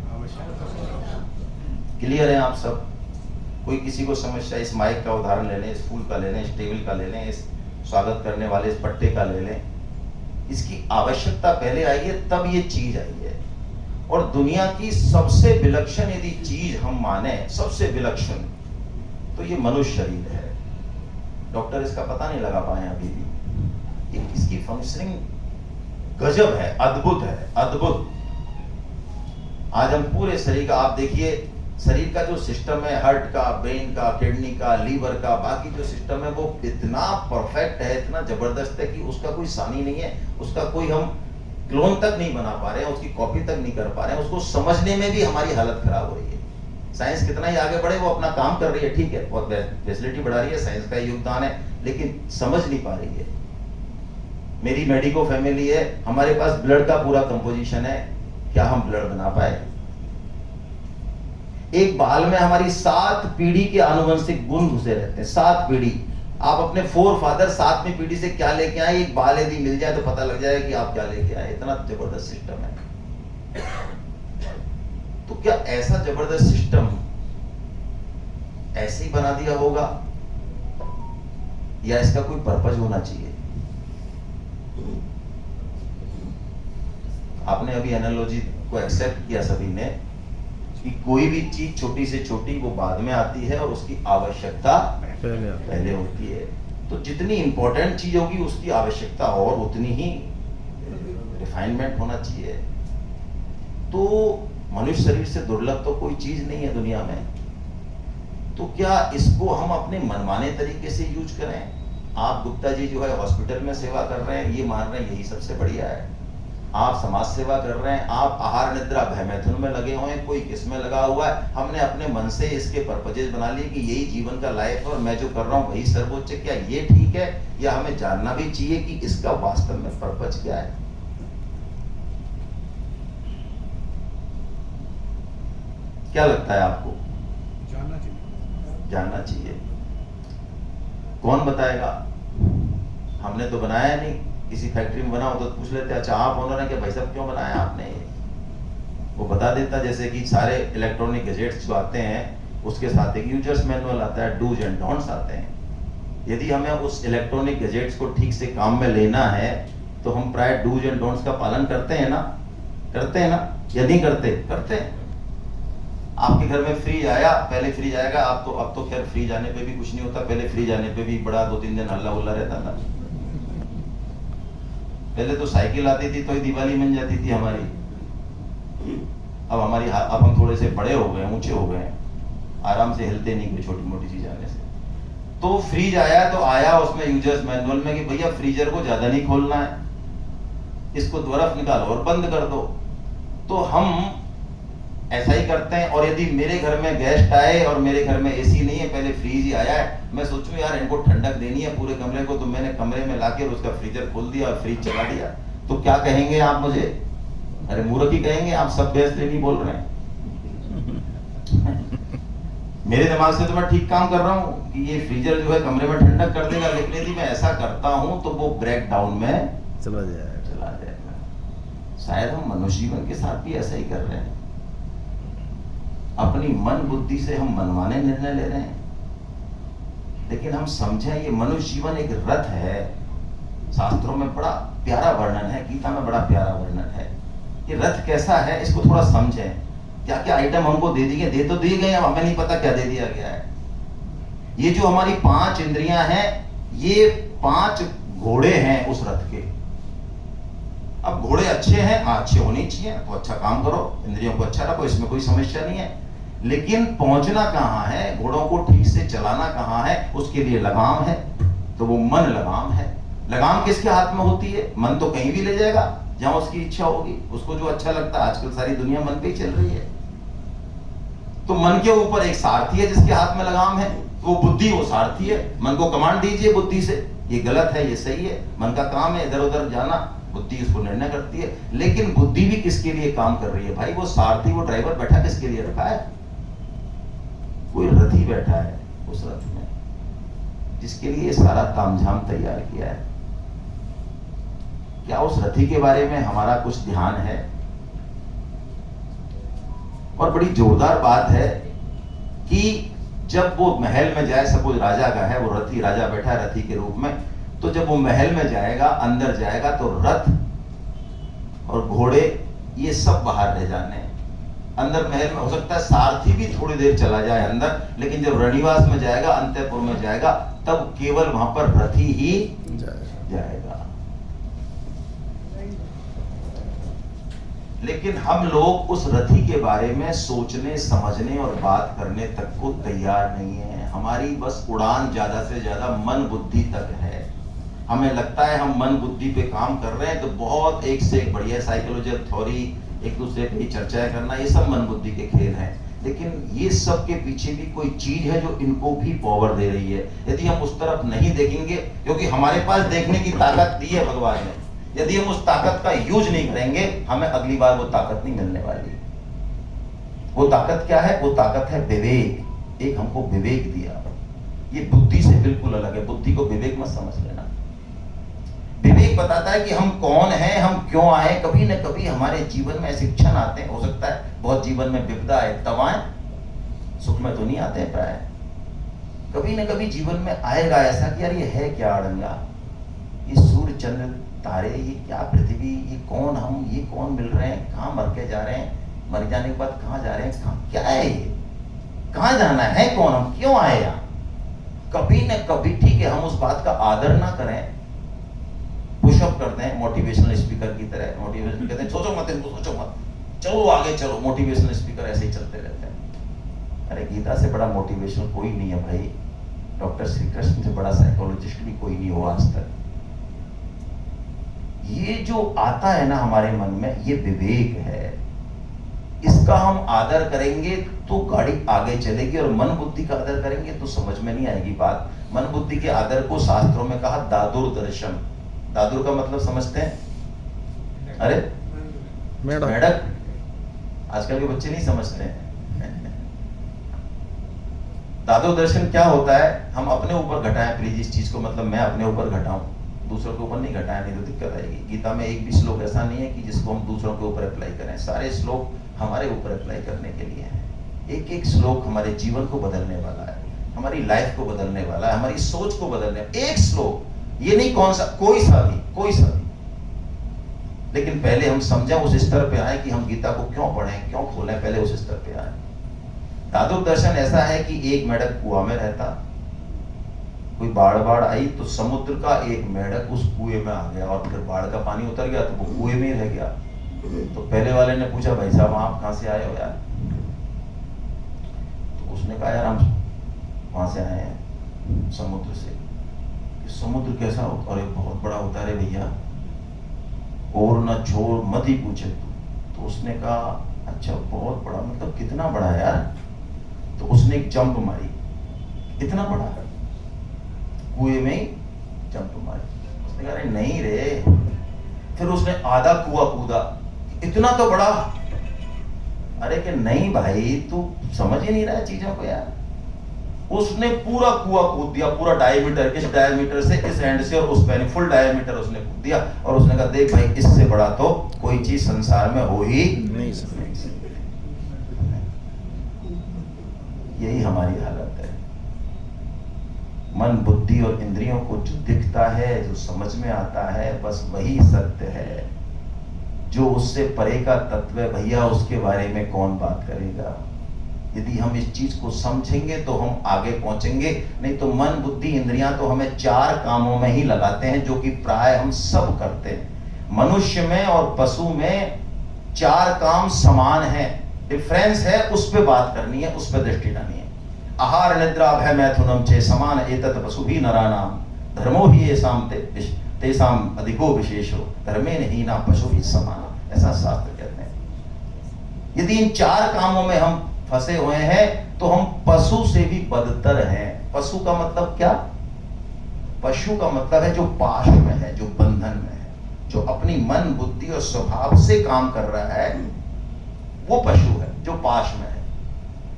क्लियर है आप सब? कोई किसी को समस्या, इस माइक का उदाहरण ले लें, इस फूल का ले लें, इस टेबल का ले लें, इस स्वागत करने वाले इस पट्टे का ले लें, इसकी आवश्यकता पहले आई है, तब ये चीज आई है। और दुनिया की सबसे विलक्षण यदि चीज हम माने, सबसे विलक्षण, तो ये मनुष्य शरीर है। डॉक्टर इसका पता नहीं लगा पाए अभी भी। इसकी फंक्शनिंग गजब है, अद्भुत है, अद्भुत। आज हम पूरे शरीर का, आप देखिए शरीर का जो सिस्टम है, हार्ट का, ब्रेन का, किडनी का, लीवर का, बाकी जो सिस्टम है, वो इतना परफेक्ट है, इतना जबरदस्त है कि उसका कोई सानी नहीं है, उसका कोई हम क्लोन तक नहीं बना पा रहे हैं, उसकी कॉपी तक नहीं कर पा रहे हैं। उसको समझने में भी हमारी हालत खराब हो रही है। साइंस कितना ही आगे बढ़े, वो अपना काम कर रही है, ठीक है, बहुत फैसिलिटी बढ़ा रही है, साइंस का योगदान है, लेकिन समझ नहीं पा रही है। मेरी मेडिको फैमिली है, हमारे पास ब्लड का पूरा कंपोजिशन है, क्या हम ब्लड बना पाए? एक बाल में हमारी 7 पीढ़ी के आनुवंशिक गुण घुसे रहते हैं, 7 पीढ़ी। आप अपने 4 फादर 7वीं पीढ़ी से क्या लेके आए, एक बाल यदि मिल जाए तो पता लग जाएगा कि आप क्या लेके आए। इतना जबरदस्त सिस्टम है। तो क्या ऐसा जबरदस्त सिस्टम ऐसे ही बना दिया होगा या इसका कोई पर्पज होना चाहिए? आपने अभी एनालॉजी को एक्सेप्ट किया सभी ने कि कोई भी चीज छोटी से छोटी वो बाद में आती है और उसकी आवश्यकता पहले होती है। तो जितनी इंपॉर्टेंट चीज होगी उसकी आवश्यकता और उतनी ही रिफाइनमेंट होना चाहिए। तो मनुष्य शरीर से दुर्लभ तो कोई चीज नहीं है दुनिया में। तो क्या इसको हम अपने मनमाने तरीके से यूज करें? आप गुप्ता जी जो है हॉस्पिटल में सेवा कर रहे हैं, ये मान रहे हैं यही सबसे बढ़िया है। आप समाज सेवा कर रहे हैं, आप आहार निद्रा भय मैथुन में लगे हुए हैं, कोई किसमें लगा हुआ है। हमने अपने मन से इसके पर्पजेस बना लिए कि यही जीवन का लाइफ है और मैं जो कर रहा हूं वही सर्वोच्च। क्या ये ठीक है? या हमें जानना भी चाहिए कि इसका वास्तव में पर्पज क्या है? क्या लगता है आपको? जानना चाहिए। जानना चाहिए। कौन बताएगा? हमने तो बनाया नहीं। किसी फैक्ट्री में बना हो तो पूछ लेते, अच्छा आप ओनर हैं क्या? भाई साहब क्यों बनाया आपने? वो बता देता। जैसे कि सारे इलेक्ट्रॉनिक गैजेट्स जो आते हैं उसके साथ एक यूजर्स मैनुअल आता है, डूज एंड डोंट्स आते हैं। यदि हमें उस इलेक्ट्रॉनिक गैजेट्स को ठीक से काम में लेना है तो हम प्राय डूज एंड डोंट्स का पालन करते हैं ना। करते हैं ना, या नहीं करते? करते हैं। आपके घर में फ्रिज आया, पहले फ्रिज आएगा, अब तो खैर फ्रिज आने पे भी कुछ नहीं होता, पहले फ्रिज आने पे भी बड़ा 2-3 दिन हल्ला उल्ला रहता था। पहले तो साइकिल आती थी तो ही दिवाली बन जाती थी हमारी। अब हम थोड़े से बड़े हो गए, ऊंचे हो गए, आराम से हिलते नहीं कोई छोटी मोटी चीज आने से। तो फ्रिज आया तो आया उसमें यूजर्स मैनुअल में कि भैया फ्रीजर को ज्यादा नहीं खोलना है, इसको बर्फ निकालो और बंद कर दो। तो हम ऐसा ही करते हैं। और यदि मेरे घर में गेस्ट आए और मेरे घर में एसी नहीं है, पहले फ्रीज ही आया है, मैं सोचूं यार इनको ठंडक देनी है पूरे कमरे को, तो मैंने कमरे में लाके उसका फ्रीजर खोल दिया और फ्रीज चला दिया, तो क्या कहेंगे आप मुझे? अरे मूर्ख ही कहेंगे, आप सब बेस्ट नहीं बोल रहे हैं। मेरे दिमाग से तो मैं ठीक काम कर रहा हूँ कि ये फ्रीजर जो है कमरे में ठंडक कर देगा, लेकिन यदि मैं ऐसा करता हूँ तो वो ब्रेक डाउन में चला जाएगा। शायद हम मनुष्य जीवन के साथ भी ऐसा ही कर रहे हैं। अपनी मन बुद्धि से हम मनमाने निर्णय ले रहे हैं। लेकिन हम समझें ये मनुष्य जीवन एक रथ है। शास्त्रों में बड़ा प्यारा वर्णन है, गीता में बड़ा प्यारा वर्णन है। ये रथ कैसा है इसको थोड़ा समझें। क्या क्या आइटम हमको दे दिए, दे तो दिए गए, अब हमें नहीं पता क्या दे दिया गया है। ये जो हमारी 5 इंद्रियां हैं, ये 5 घोड़े हैं उस रथ के। अब घोड़े अच्छे हैं, हाँ अच्छे होने चाहिए, तो अच्छा काम करो, इंद्रियों को अच्छा रखो, इसमें कोई समस्या नहीं है। लेकिन पहुंचना कहाँ है, घोड़ों को ठीक से चलाना कहाँ है, उसके लिए लगाम है। तो वो मन लगाम है। लगाम किसके हाथ में होती है? मन तो कहीं भी ले जाएगा जहां उसकी इच्छा होगी, उसको जो अच्छा लगता है। आजकल सारी दुनिया मन पे ही चल रही है। तो मन के ऊपर एक सारथी है जिसके हाथ में लगाम है, वो बुद्धि, वो सारथी है। मन को कमांड दीजिए बुद्धि से, ये गलत है, ये सही है। मन का काम है इधर उधर जाना, बुद्धि उसको निर्णय करती है। लेकिन बुद्धि भी किसके लिए काम कर रही है भाई? वो सारथी, वो ड्राइवर बैठा किसके लिए रखा है? कोई रथी बैठा है उस रथ में, जिसके लिए सारा तामझाम तैयार किया है। क्या उस रथी के बारे में हमारा कुछ ध्यान है? और बड़ी जोरदार बात है कि जब वो महल में जाए, सपोज राजा का है, वो रथी, राजा बैठा है रथी के रूप में, तो जब वो महल में जाएगा, अंदर जाएगा, तो रथ और घोड़े ये सब बाहर रह जाने। अंदर महल में हो सकता है सारथी भी थोड़ी देर चला जाए अंदर, लेकिन जब रणनिवास में जाएगा, अंतःपुर में जाएगा, तब केवल वहां पर रथी ही जाएगा। लेकिन हम लोग उस रथी के बारे में सोचने, समझने और बात करने तक को तैयार नहीं है। हमारी बस उड़ान ज्यादा से ज्यादा मन बुद्धि तक है। हमें लगता है हम मन बुद्धि पे काम कर रहे हैं, तो बहुत एक से एक बढ़िया साइकोलॉजिकल थ्योरी, एक दूसरे की चर्चाएं करना, ये सब मन बुद्धि के खेल हैं। लेकिन ये सब के पीछे भी कोई चीज है जो इनको भी पावर दे रही है। यदि हम उस तरफ नहीं देखेंगे, क्योंकि हमारे पास देखने की ताकत दी है भगवान ने, यदि हम उस ताकत का यूज नहीं करेंगे, हमें अगली बार वो ताकत नहीं मिलने वाली। वो ताकत क्या है? वो ताकत है विवेक। एक हमको विवेक दिया। ये बुद्धि से बिल्कुल अलग है। बुद्धि को विवेक मत समझ लेना। विवेक बताता है कि हम कौन हैं, हम क्यों आए। कभी न कभी हमारे जीवन में ऐसे क्षण आते हैं, हो सकता है बहुत जीवन में विपदा आए, तब आए, सुख में तो नहीं आते हैं प्राय। कभी न कभी जीवन में आएगा ऐसा कि यार ये है क्या अड़ंगा, ये सूर्य चंद्र तारे, ये क्या पृथ्वी, ये कौन हम, ये कौन मिल रहे हैं, कहाँ मर के जा रहे हैं, मर जाने के बाद कहाँ जा रहे हैं, कहाँ क्या है ये, कहाँ जाना है, कौन हम, क्यों आए यहाँ। कभी न कभी, ठीक है, हम उस बात का आदर ना करें, पुशअप करते हैं मोटिवेशनल स्पीकर की तरह। मोटिवेशनल कहते हैं सोचो मत, इनको सोचो मत, चलो आगे चलो। मोटिवेशनल स्पीकर ऐसे ही चलते रहते हैं। अरे गीता से बड़ा मोटिवेशनल कोई नहीं है भाई। डॉक्टर श्री कृष्ण से बड़ा साइकोलॉजिस्ट भी कोई नहीं हुआ आज तक। ये जो आता है ना हमारे मन में, ये विवेक है। इसका हम आदर करेंगे तो गाड़ी आगे चलेगी, और मन बुद्धि का आदर करेंगे तो समझ में नहीं आएगी बात। मन बुद्धि के आदर को शास्त्रों में कहा दादुर्दर्शन। दादुर का मतलब समझते हैं? अरे मेढक। आजकल के बच्चे नहीं समझते हैं। दादुर दर्शन क्या होता है? हम अपने ऊपर घटाएं प्लीज इस चीज को, मतलब मैं अपने ऊपर घटाऊं, दूसरों के ऊपर नहीं घटाएं, नहीं तो दिक्कत आएगी। गीता में एक भी श्लोक ऐसा नहीं है कि जिसको हम दूसरों के ऊपर अप्लाई करें। सारे श्लोक हमारे ऊपर अप्लाई करने के लिए हैं। एक एक श्लोक हमारे जीवन को बदलने वाला है, हमारी लाइफ को बदलने वाला है, हमारी सोच को बदलने। एक श्लोक, ये नहीं कौन सा, कोई सा भी, कोई सा भी। लेकिन पहले हम समझें, उस स्तर पे आए कि हम गीता को क्यों पढ़ें, क्यों खोलें, पहले उस स्तर पे आए। दादुक दर्शन ऐसा है कि एक मेढक कुआं में रहता, कोई बाढ़ आई तो समुद्र का एक मेढक उस कुएं में आ गया और फिर बाढ़ का पानी उतर गया तो वो कुएं में ही रह गया। तो पहले वाले ने पूछा, भाई साहब आप कहाँ से आए हो यार? तो उसने कहा, यार हम वहां से आए हैं समुद्र से। कि समुद्र कैसा होता? अरे बहुत बड़ा होता है भैया, और न छोड़ मत ही पूछे तू। तो उसने कहा, अच्छा बहुत बड़ा, मतलब कितना बड़ा है यार? तो उसने एक जंप मारी, इतना बड़ा है, कुएं में ही जंप मारी। उसने कहा, अरे नहीं रे। फिर उसने आधा कुआं कूदा, इतना तो बड़ा। अरे कि नहीं भाई, तू समझ ही नहीं रहा है चीजों को यार। उसने पूरा कुआं कूद दिया, पूरा डायमीटर, इस डायमीटर से इस एंड से और उस पे, फुल डायमीटर उसने कूद दिया। और उसने कहा, देख भाई, इससे बड़ा तो कोई चीज संसार में हो ही नहीं सकती। यही हमारी हालत है। मन, बुद्धि और इंद्रियों को जो दिखता है, जो समझ में आता है, बस वही सत्य है। जो उससे परे का तत्व है भैया, उसके बारे में कौन बात करेगा? यदि हम इस चीज को समझेंगे तो हम आगे पहुंचेंगे। नहीं तो मन, बुद्धि, इंद्रियां तो हमें चार कामों में ही लगाते हैं, जो कि प्राय हम सब करते हैं। मनुष्य में और पशु में चार काम समान है, डिफरेंस है, उस पे बात करनी है, उस पे दृष्टि डालनी है। आहार निद्रा भय मैथुनम चे समान एतत् पशुभिः नराणाम धर्मो हि येषां तेषाम अधिको विशेषो धर्मेण हीना पशुभिः समान, ऐसा शास्त्र कहते हैं। यदि इन चार कामों में हम फंसे हुए हैं तो हम पशु से भी बदतर हैं। पशु का मतलब क्या? पशु का मतलब है जो पाश में है, जो बंधन में है, जो अपनी मन, बुद्धि और स्वभाव से काम कर रहा है, वो पशु है जो पाश में है।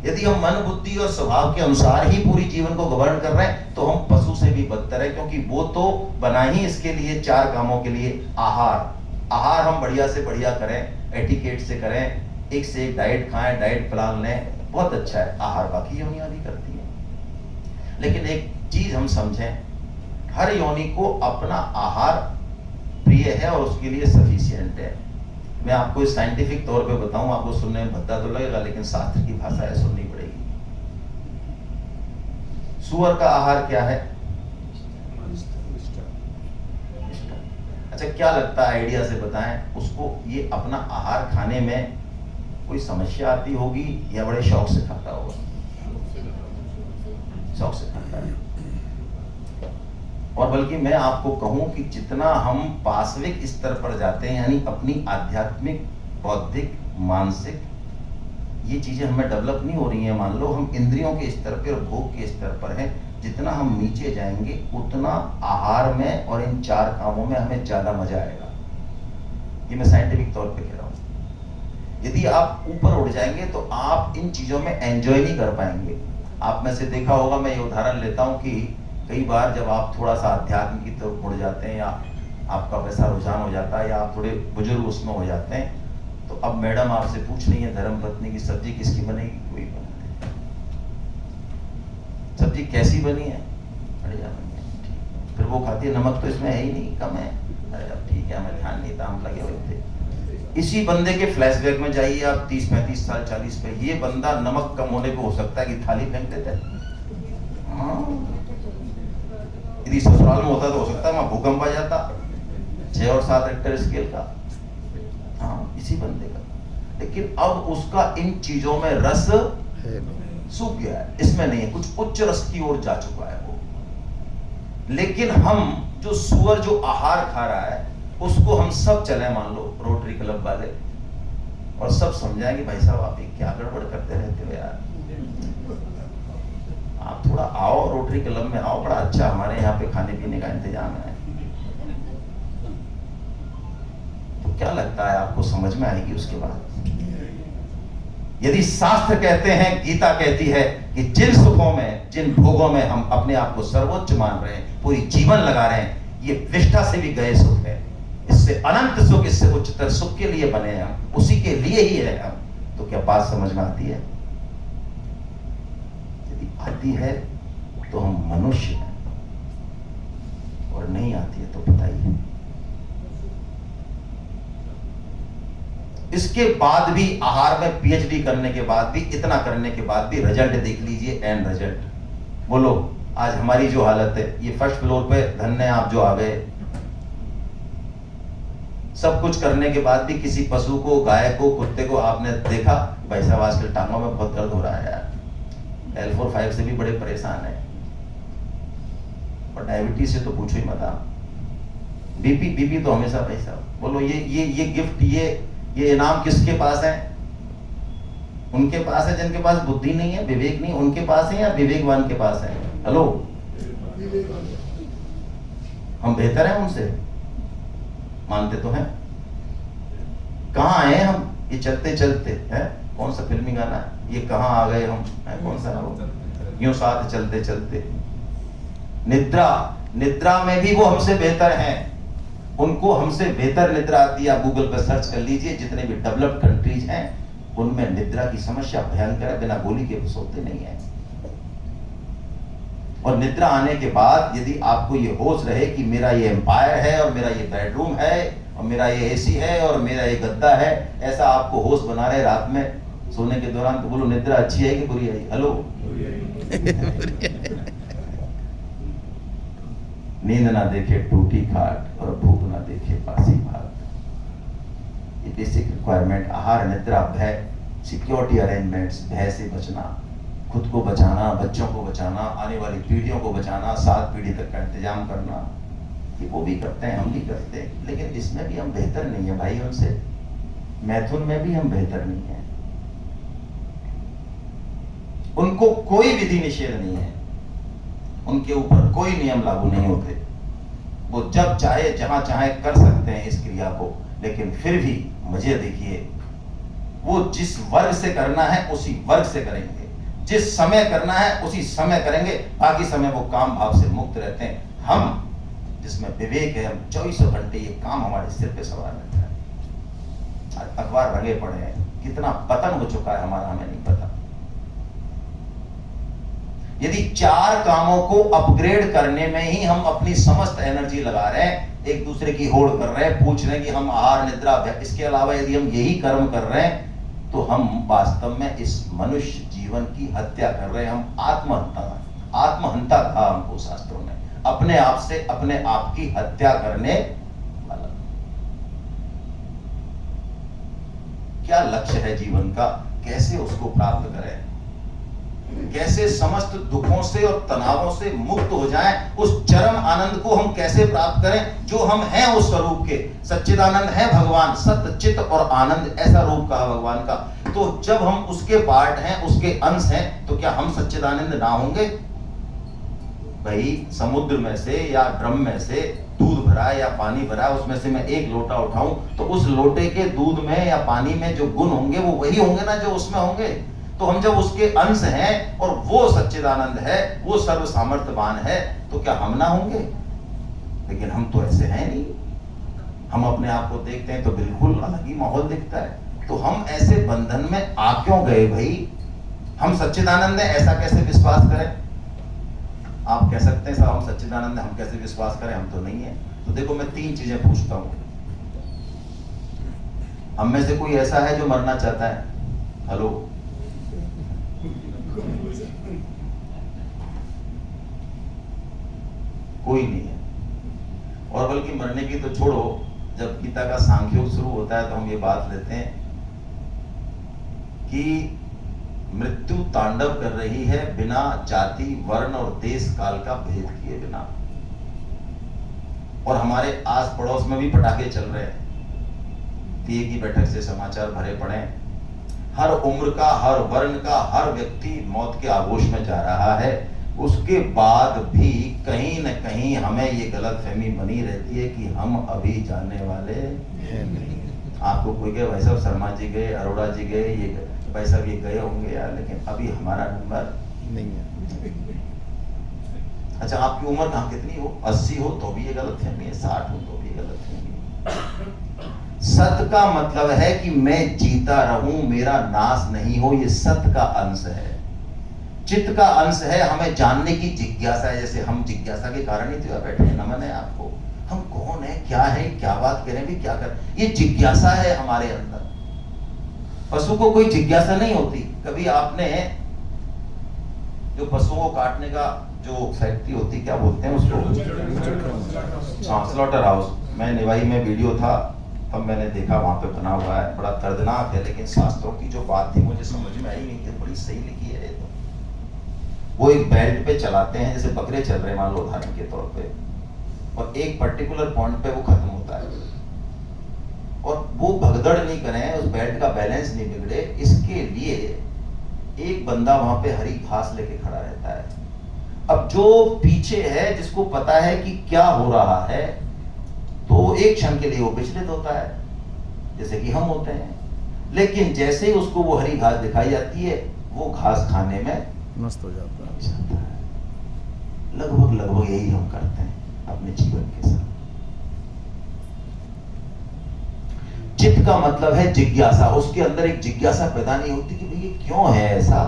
यदि हम मन, बुद्धि और स्वभाव के अनुसार ही पूरी जीवन को गवर्न कर रहे हैं तो हम पशु से भी बदतर है, क्योंकि वो तो बना ही इसके लिए, चार कामों के लिए। आहार हम बढ़िया से बढ़िया करें, एटिकेट से करें, एक से एक डाइट खाएं, डाइट प्लान लें, बहुत अच्छा है। आहार बाकी योनियां भी करती है। लेकिन एक चीज हम समझें, हर योनि को अपना आहार प्रिय है और उसके लिए सफिशिएंट है। मैं आपको इस साइंटिफिक तौर पे बताऊं, आपको सुनने में भद्दा तो लगेगा, लेकिन शास्त्र की भाषा है, सुननी पड़ेगी। सुअर का आहार क्या है? अच्छा, क्या लगता है, आइडिया से बताएं उसको, ये अपना आहार खाने में कोई समस्या आती होगी या बड़े शौक से खाता होगा? शौक से खाता है। और बल्कि मैं आपको कहूं कि जितना हम पाशविक स्तर पर जाते हैं, यानी अपनी आध्यात्मिक, बौद्धिक, मानसिक, ये चीजें हमें डेवलप नहीं हो रही हैं। मान लो हम इंद्रियों के स्तर पर और भोग के स्तर पर हैं, जितना हम नीचे जाएंगे उतना आहार में और इन चार कामों में हमें ज्यादा मजा आएगा। ये मैं साइंटिफिक तौर पे कह रहा हूं। यदि आप ऊपर उठ जाएंगे तो आप इन चीजों में एंजॉय नहीं कर पाएंगे। आप में से देखा होगा, मैं ये उदाहरण लेता हूं कि कई बार जब आप थोड़ा सा अध्यात्म की तरफ मुड़ जाते हैं, या आपका वैसा रुझान हो जाता है, या आप थोड़े बुजुर्ग उसमें हो जाते हैं, तो अब मैडम आपसे पूछ रही है, धर्म पत्नी की सब्जी किसकी बनेगी? कोई बना दे। सब्जी कैसी बनी है? बढ़िया बनी है, ठीक। फिर वो खाती है, नमक तो इसमें है ही नहीं, कम है। अरे अब ठीक है, हमें ध्यान नहीं था, हम लगे हुए थे। इसी बंदे के फ्लैशबैक में जाइए आप 30-35 साल, 40 पे, ये बंदा नमक कम होने पे हो सकता है कि थाली फेंक देता है। यदि ससुराल में होता तो हो सकता है वहां भूकंप आ जाता, 6 और 7 रिक्टर स्केल का। हाँ, इसी बंदे का। लेकिन अब उसका इन चीजों में रस सूख गया है, इसमें नहीं है, कुछ उच्च रस की ओर जा चुका है वो। लेकिन हम जो सुअर जो आहार खा रहा है, उसको हम सब चले, मान लो रोटरी क्लब वाले, और सब समझाएंगे, भाई साहब आप ये क्या गड़बड़ करते रहते हो यार, आप थोड़ा आओ रोटरी क्लब में आओ, बड़ा अच्छा हमारे यहाँ पे खाने पीने का इंतजाम है। तो क्या लगता है आपको, समझ में आएगी उसके बाद? यदि शास्त्र कहते हैं, गीता कहती है कि जिन सुखों में, जिन भोगों में हम अपने आप को सर्वोच्च मान रहे हैं, पूरी जीवन लगा रहे हैं, ये विष्ठा से भी गए सुख है, इससे अनंत सुख, इससे उच्चतर सुख के लिए बने हैं हम, उसी के लिए ही है हम। तो क्या बात समझ में आती है? यदि आती है तो हम मनुष्य हैं, और नहीं आती है तो बताइए। इसके बाद भी आहार में पीएचडी करने के बाद भी, इतना करने के बाद भी रिजल्ट देख लीजिए, एंड रिजल्ट। बोलो आज हमारी जो हालत है, ये फर्स्ट फ्लोर पे धन्य आप जो आ गए, सब कुछ करने के बाद भी किसी पशु को, गाय को, कुत्ते को आपने देखा? भाई साहब आजकल टांगों में बहुत दर्द हो रहा है यार, L4-5 से भी बड़े परेशान है, और डायबिटीज से तो पूछो ही मत आप। बीपी तो हमेशा। भाई साहब बोलो ये गिफ्ट, ये इनाम किसके पास है? उनके पास है जिनके पास बुद्धि नहीं है, विवेक नहीं, उनके पास है या विवेकवान के पास है? हेलो, हम बेहतर हैं उनसे? मानते तो हैं। कहाँ आए हम ये चलते चलते हैं? कौन सा फिल्मी गाना है ये, कहाँ आ गए हम है? कौन सा है? यूं साथ चलते चलते। निद्रा में भी वो हमसे बेहतर हैं, उनको हमसे बेहतर निद्रा आती है। आप गूगल पर सर्च कर लीजिए, जितने भी डेवलप्ड कंट्रीज हैं उनमें निद्रा की समस्या भयंकर है, बिना गोली के सोते नहीं है। और निद्रा आने के बाद यदि आपको ये होश रहे कि मेरा ये एम्पायर है, और मेरा ये बेडरूम है, और मेरा ये एसी है, और मेरा ये गद्दा है, ऐसा आपको होश बना रहे रात में सोने के दौरान, तो बोलो निद्रा अच्छी है कि बुरी है? हेलो, नींद ना देखे टूटी खाट, और भूख ना देखे बासी भात। ये बेसिक रिक्वायरमेंट, आहार, निद्रा, भय, सिक्योरिटी अरेंजमेंट्स, भय से बचना, खुद को बचाना, बच्चों को बचाना, आने वाली पीढ़ियों को बचाना, 7 पीढ़ी तक का इंतजाम करना, ये वो भी करते हैं, हम भी करते हैं, लेकिन इसमें भी हम बेहतर नहीं है भाई उनसे। मैथुन में भी हम बेहतर नहीं है। उनको कोई विधि निषेध नहीं है, उनके ऊपर कोई नियम लागू नहीं होते, वो जब चाहे जहां चाहे कर सकते हैं इस क्रिया को। लेकिन फिर भी मजे देखिए, वो जिस वर्ग से करना है उसी वर्ग से करेंगे, जिस समय करना है उसी समय करेंगे, बाकी समय वो काम भाव से मुक्त रहते हैं। हम जिसमें विवेक है, हम 24 घंटे ये काम हमारे सिर पे सवार रहता है। अखबार रंगे पड़े हैं, कितना पतन हो चुका है हमारा, हमें नहीं पता। यदि 4 कामों को अपग्रेड करने में ही हम अपनी समस्त एनर्जी लगा रहे हैं, एक दूसरे की होड़ कर रहे हैं, पूछ रहे हैं कि हम आहार, निद्रा, इसके अलावा यदि हम यही कर्म कर रहे हैं, तो हम वास्तव में इस मनुष्य जीवन की हत्या कर रहे हैं। हम आत्महंता कहा हमको शास्त्रों ने, अपने आप से अपने आप की हत्या करने वाला। क्या लक्ष्य है जीवन का, कैसे उसको प्राप्त करें, कैसे समस्त दुखों से और तनावों से मुक्त हो जाएं, उस चरम आनंद को हम कैसे प्राप्त करें जो हम हैं उस स्वरूप के। सच्चिदानंद है भगवान, सत्य, चित्त और आनंद, ऐसा रूप कहा भगवान का। तो जब हम उसके पार्ट हैं, उसके अंश हैं, तो क्या हम सच्चिदानंद ना होंगे? भाई समुद्र में से या ड्रम में से दूध भरा है या पानी भरा है, उसमें से मैं एक लोटा उठाऊं, तो उस लोटे के दूध में या पानी में जो गुण होंगे वो वही होंगे ना जो उसमें होंगे। तो हम जब उसके अंश हैं और वो सच्चिदानंद है, वो सर्व सामर्थ्यवान है, तो क्या हम ना होंगे? लेकिन हम तो ऐसे हैं नहीं। हम अपने आप को देखते हैं तो बिल्कुल अलग ही माहौल दिखता है। तो हम ऐसे बंधन में आ क्यों गए भाई? हम सच्चिदानंद है ऐसा कैसे विश्वास करें? आप कह सकते हैं साहब हम सच्चिदानंद है, हम कैसे विश्वास करें, हम तो नहीं है। तो देखो मैं 3 चीजें पूछता हूं, हम में से कोई ऐसा है जो मरना चाहता है? हेलो, कोई नहीं है। और बल्कि मरने की तो छोड़ो, जब गीता का सांख्योग शुरू होता है तो हम ये बात लेते हैं कि मृत्यु तांडव कर रही है बिना जाति, वर्ण और देश काल का भेद किए बिना। और हमारे आस पड़ोस में भी पटाखे चल रहे हैं। पीए की बैठक से समाचार भरे पड़े, हर उम्र का, हर वर्ण का, हर व्यक्ति मौत के आगोश में जा रहा है। उसके बाद भी कहीं न कहीं हमें ये गलतफहमी बनी रहती है कि हम अभी जाने वाले हैं। आपको कोई कहे भाई साहब शर्मा जी गए, अरोड़ा जी गए, ये भाई साहब ये गए होंगे यार, लेकिन अभी हमारा नंबर नहीं है। अच्छा आपकी उम्र कहाँ कितनी हो, 80 हो तो भी ये गलतफहमी है, 60 हो तो भी गलतफहमी है। सत्य का मतलब है कि मैं जीता रहूं, मेरा नाश नहीं हो, ये सत्य का अंश है। चित्त का अंश है हमें जानने की जिज्ञासा है। जैसे हम जिज्ञासा के कारण ही तो बैठे हैं, नमन है आपको। हम कौन है, क्या है, क्या बात करें भी, क्या कर, ये जिज्ञासा है हमारे अंदर। पशु को कोई जिज्ञासा नहीं होती। कभी आपने जो पशुओं को काटने का जो फैक्ट्री होती, क्या बोलते हैं उसको, हाँ, स्लॉटर हाउस, मैं निवाई में वीडियो था तब मैंने देखा वहां पे बना हुआ है, बड़ा दर्दनाक है, लेकिन शास्त्रों की जो बात थी मुझे समझ में आई नहीं कि बड़ी सही लिखी है। तो वो एक बेल्ट पे चलाते हैं, जैसे बकरे चल रहे मान लो उदाहरण के तौर पे, और एक पर्टिकुलर पॉइंट पे वो खत्म होता है, और वो भगदड़ नहीं करें, उस बेल्ट का बैलेंस नहीं बिगड़े, इसके लिए एक बंदा वहां पे हरी घास लेके खड़ा रहता है। अब जो पीछे है, जिसको पता है कि क्या हो रहा है, तो एक क्षण के लिए वो विचलित होता है, जैसे कि हम होते हैं, लेकिन जैसे ही उसको वो हरी घास दिखाई जाती है, वो घास खाने में मस्त हो जाता है। लगभग यही हम करते हैं अपने जीवन के साथ। चित्त का मतलब है जिज्ञासा, उसके अंदर एक जिज्ञासा पैदा नहीं होती कि भाई ये क्यों है ऐसा।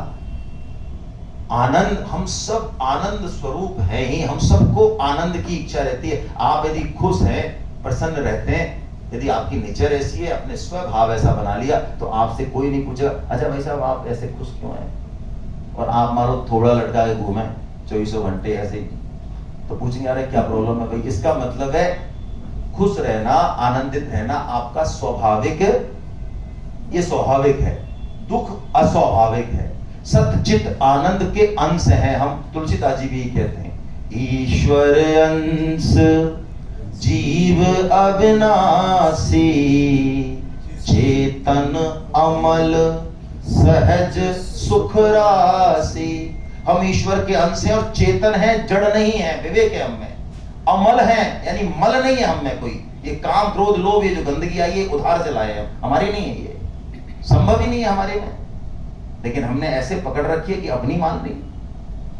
आनंद, हम सब आनंद स्वरूप है ही, हम सबको आनंद की इच्छा रहती है। आप यदि खुश हैं, प्रसन्न रहते हैं, यदि आपकी नेचर ऐसी है, अपने स्वभाव ऐसा बना लिया, तो आपसे कोई नहीं पूछेगा अच्छा भाई साहब आप ऐसे खुश क्यों हैं, और आप मारो थोड़ा लटका के घूमे 24 घंटे ऐसे ही, तो पूछेंगे अरे क्या प्रॉब्लम है भाई। इसका मतलब है खुश रहना, आनंदित रहना आपका स्वाभाविक, ये स्वाभाविक है, दुख अस्वाभाविक है। सतचित आनंद के अंश हैं हम, तुलसीदास जी भी कहते हैं, ईश्वर अंश जीव अविनाशी, चेतन अमल सहज सुख राशि। हम ईश्वर के अंश हैं और चेतन है, जड़ नहीं है, विवेक है हम में, अमल है यानी मल नहीं है हम में कोई। ये काम क्रोध लोभ, ये जो गंदगी आई है उधार से लाए हम, हमारी नहीं है, ये संभव ही नहीं है हमारे में, लेकिन हमने ऐसे पकड़ रखी है कि अपनी मान ली।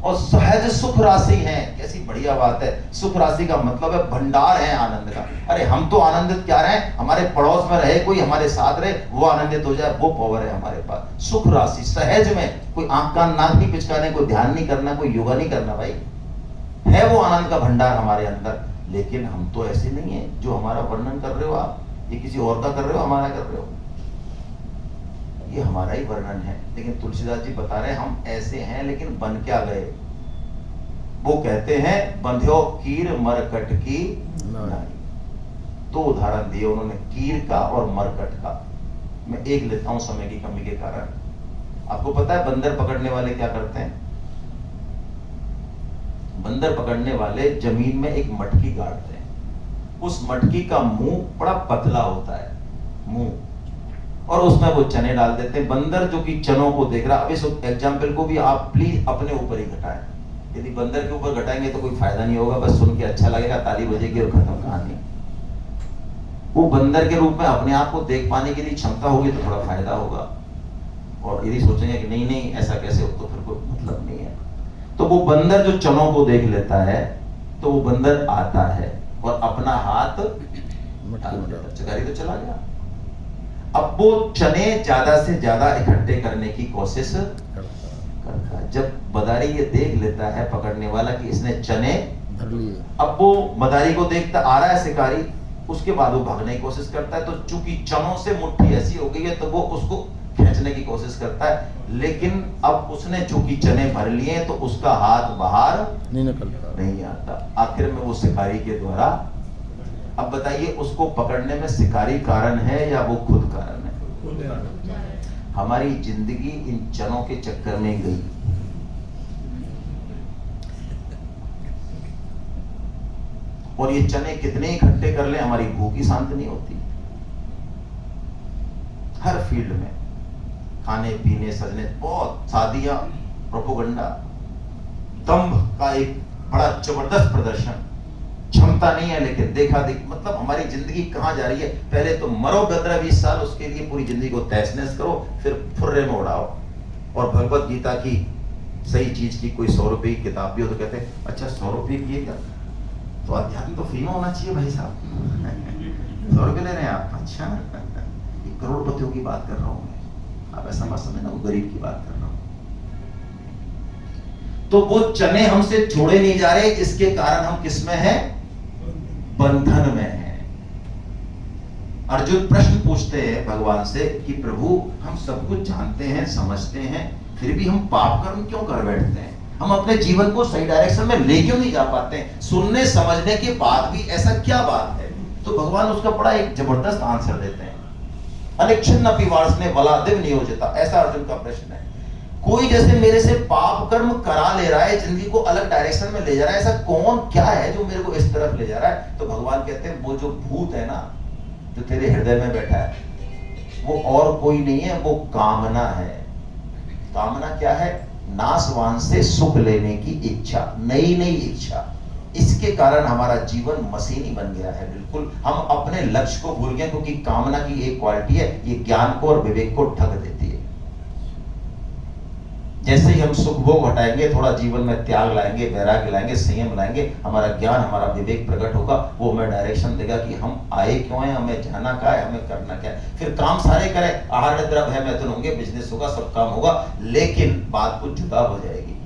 और सहज सुख राशि है, कैसी बढ़िया बात है। सुख राशि का मतलब है भंडार है आनंद का। अरे हम तो आनंदित क्या रहे, हमारे पड़ोस में रहे कोई, हमारे साथ रहे, वो आनंदित हो जाए, वो पावर है हमारे पास। सुख राशि सहज में, कोई आंख कान नाक नहीं पिचकाने, कोई ध्यान नहीं करना, कोई योगा नहीं करना, भाई है वो आनंद का भंडार हमारे अंदर। लेकिन हम तो ऐसे नहीं है जो हमारा वर्णन कर रहे हो आप, ये किसी और का कर रहे हो, हमारा कर रहे हो, ये हमारा ही वर्णन है। लेकिन तुलसीदास जी बता रहे हैं हम ऐसे हैं, लेकिन बन क्या गए। वो कहते हैं बंध्यो कीर मरकट की नाई। तो उदाहरण दिए उन्होंने कीर का और मरकट का। मैं एक लेता हूं समय की कमी के कारण। आपको पता है बंदर पकड़ने वाले क्या करते हैं? बंदर पकड़ने वाले जमीन में एक मटकी गाड़ते हैं। उस मटकी का मुंह बड़ा पतला होता है मुंह, और उसमें वो चने डाल देते हैं। बंदर जो कि चनों को देख रहा, अब इस एग्जाम्पल को भी आप प्लीज अपने ऊपर ही घटाएं। यदि बंदर के ऊपर घटाएंगे तो कोई फायदा नहीं होगा, बस सुन के अच्छा लगेगा, ताली बजेगी और खत्म कहानी। वो बंदर के रूप में अपने आप को देख पाने के लिए क्षमता होगी तो थोड़ा फायदा होगा, और यदि सोचेंगे कि नहीं नहीं ऐसा कैसे हो, तो फिर कोई मतलब नहीं है। तो वो बंदर जो चनों को देख लेता है, तो वो बंदर आता है और अपना हाथ चकारी तो चला गया। अब वो चने ज्यादा से ज्यादा इकट्ठे करने की कोशिश करता है। जब मदारी ये देख लेता है पकड़ने वाला कि इसने चने भर लिए, अब वो मदारी को देखता आ रहा है शिकारी, उसके बाद वो भागने की कोशिश करता है। तो चूंकि चनों से मुट्ठी ऐसी हो गई है तो वो उसको खींचने की कोशिश करता है, लेकिन अब उसने चूंकि चने भर लिए तो उसका हाथ बाहर नहीं निकलता, नहीं आता। आखिर में वो शिकारी के द्वारा, अब बताइए उसको पकड़ने में शिकारी कारण है या वो खुद कारण है? हमारी जिंदगी इन चनों के चक्कर में गई। और ये चने कितने इकट्ठे कर ले, हमारी भूख ही शांत नहीं होती। हर फील्ड में, खाने पीने सजने, बहुत शादियां, प्रोपोगंडा, दंभ का एक बड़ा जबरदस्त प्रदर्शन, क्षमता नहीं है लेकिन देखा देख, मतलब हमारी जिंदगी कहां जा रही है। पहले तो मरो 15-20 साल, उसके लिए पूरी जिंदगी को तहस-नहस करो, फिर फुर्रे में उड़ाओ। और भगवत गीता की सही चीज की कोई 100 रुपए की किताब भी हो तो कहते हैं अच्छा 100 रुपए की है क्या, तो अध्यात्म तो फ्री में होना चाहिए भाई साहब। 100 रुपए ले रहे हैं आप, अच्छा करोड़पतियों की बात कर रहा हूं मैं, आप ऐसा मत समझना वो गरीब की बात कर रहा हूं। तो वो चने हमसे छोड़े नहीं जा रहे, इसके कारण हम किस में हैं? बंधन में हैं। अर्जुन प्रश्न पूछते हैं भगवान से कि प्रभु हम सब कुछ जानते हैं, समझते हैं, फिर भी हम पाप कर्म क्यों कर बैठते हैं? हम अपने जीवन को सही डायरेक्शन में ले क्यों नहीं जा पाते हैं? सुनने समझने के बाद भी ऐसा क्या बात है? तो भगवान उसका बड़ा एक जबरदस्त आंसर देते हैं। अनिच्छिन्न वार्ष्णे बलादिव नियोजिता, ऐसा अर्जुन का प्रश्न है। कोई जैसे मेरे से पाप कर्म करा ले रहा है, जिंदगी को अलग डायरेक्शन में ले जा रहा है, ऐसा कौन क्या है जो मेरे को इस तरफ ले जा रहा है? तो भगवान कहते हैं वो जो भूत है ना, जो तेरे हृदय में बैठा है, वो और कोई नहीं है, वो कामना है। कामना क्या है? नाशवान से सुख लेने की इच्छा, नई नई इच्छा। इसके कारण हमारा जीवन मशीनी बन गया है। बिल्कुल हम अपने लक्ष्य को भूल गए, क्योंकि कामना की एक क्वालिटी है, ये ज्ञान को और विवेक को ठग देती है। जैसे ही हम सुख भोग हटाएंगे, थोड़ा जीवन में त्याग लाएंगे, वैराग्य लाएंगे, संयम लाएंगे, हमारा ज्ञान, हमारा विवेक प्रकट होगा। वो हमें डायरेक्शन देगा कि हम आए क्यों हैं, हमें जाना क्या है, हमें करना क्या है। फिर काम सारे करें, आहार निद्रा भय मैथुन होंगे, बिजनेस होगा, सब काम होगा, लेकिन बात कुछ जुदा हो जाएगी।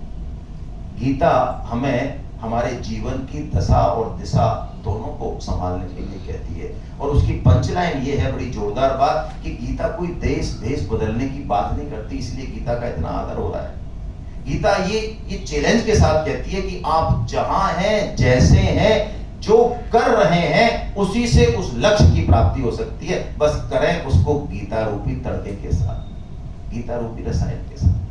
गीता हमें हमारे जीवन की दशा और दिशा दोनों को संभालने के लिए कहती है। और उसकी पंचलाइन ये है, बड़ी जोरदार बात, कि गीता कोई देश बदलने की बात नहीं करती, इसलिए गीता का इतना आदर हो रहा है। गीता ये चैलेंज के साथ कहती है कि आप जहां हैं, जैसे हैं, जो कर रहे हैं, उसी से उस लक्ष्य की प्राप्ति हो सकती है। बस करें उसको गीता रूपी तड़के के साथ, गीता रूपी रसायन के साथ।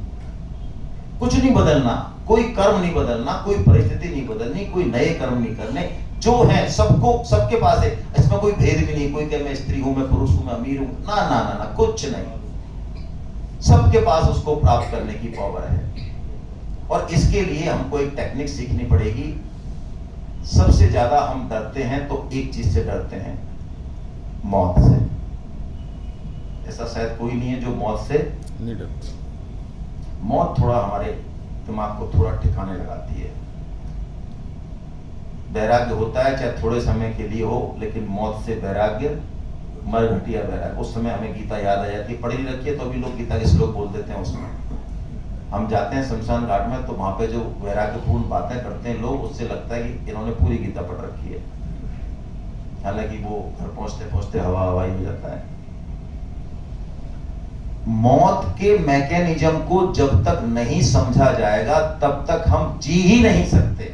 कुछ नहीं बदलना, कोई कर्म नहीं बदलना, कोई परिस्थिति नहीं बदलनी, कोई नए कर्म नहीं करने। जो है सबको, सबके पास है, इसमें कोई भेद भी नहीं। कोई कहे मैं स्त्री हूं, मैं पुरुष हूं, मैं अमीर हूं, ना ना ना ना, कुछ नहीं। सबके पास उसको प्राप्त करने की पावर है। और इसके लिए हमको एक टेक्निक सीखनी पड़ेगी। सबसे ज्यादा हम डरते हैं तो एक चीज से डरते हैं, मौत से। ऐसा शायद कोई नहीं है जो मौत से नहीं डरता। मौत थोड़ा हमारे दिमाग को थोड़ा ठिकाने लगाती है। वैराग्य होता है चाहे थोड़े समय के लिए हो, लेकिन मौत से वैराग्य मरघटिया वैराग्य। उस समय हमें गीता याद आ जाती है। पढ़ी नहीं रखी है तो अभी लोग गीता के श्लोक बोल देते हैं। उसमें हम जाते हैं शमशान घाट में, तो वहां पे जो वैराग्यपूर्ण बातें करते हैं लोग, उससे लगता है कि इन्होंने पूरी गीता पढ़ रखी है। हालांकि वो घर पहुंचते पहुंचते हवा हवाई हो जाता है। मौत के मैकेनिज्म को जब तक नहीं समझा जाएगा, तब तक हम जी ही नहीं सकते।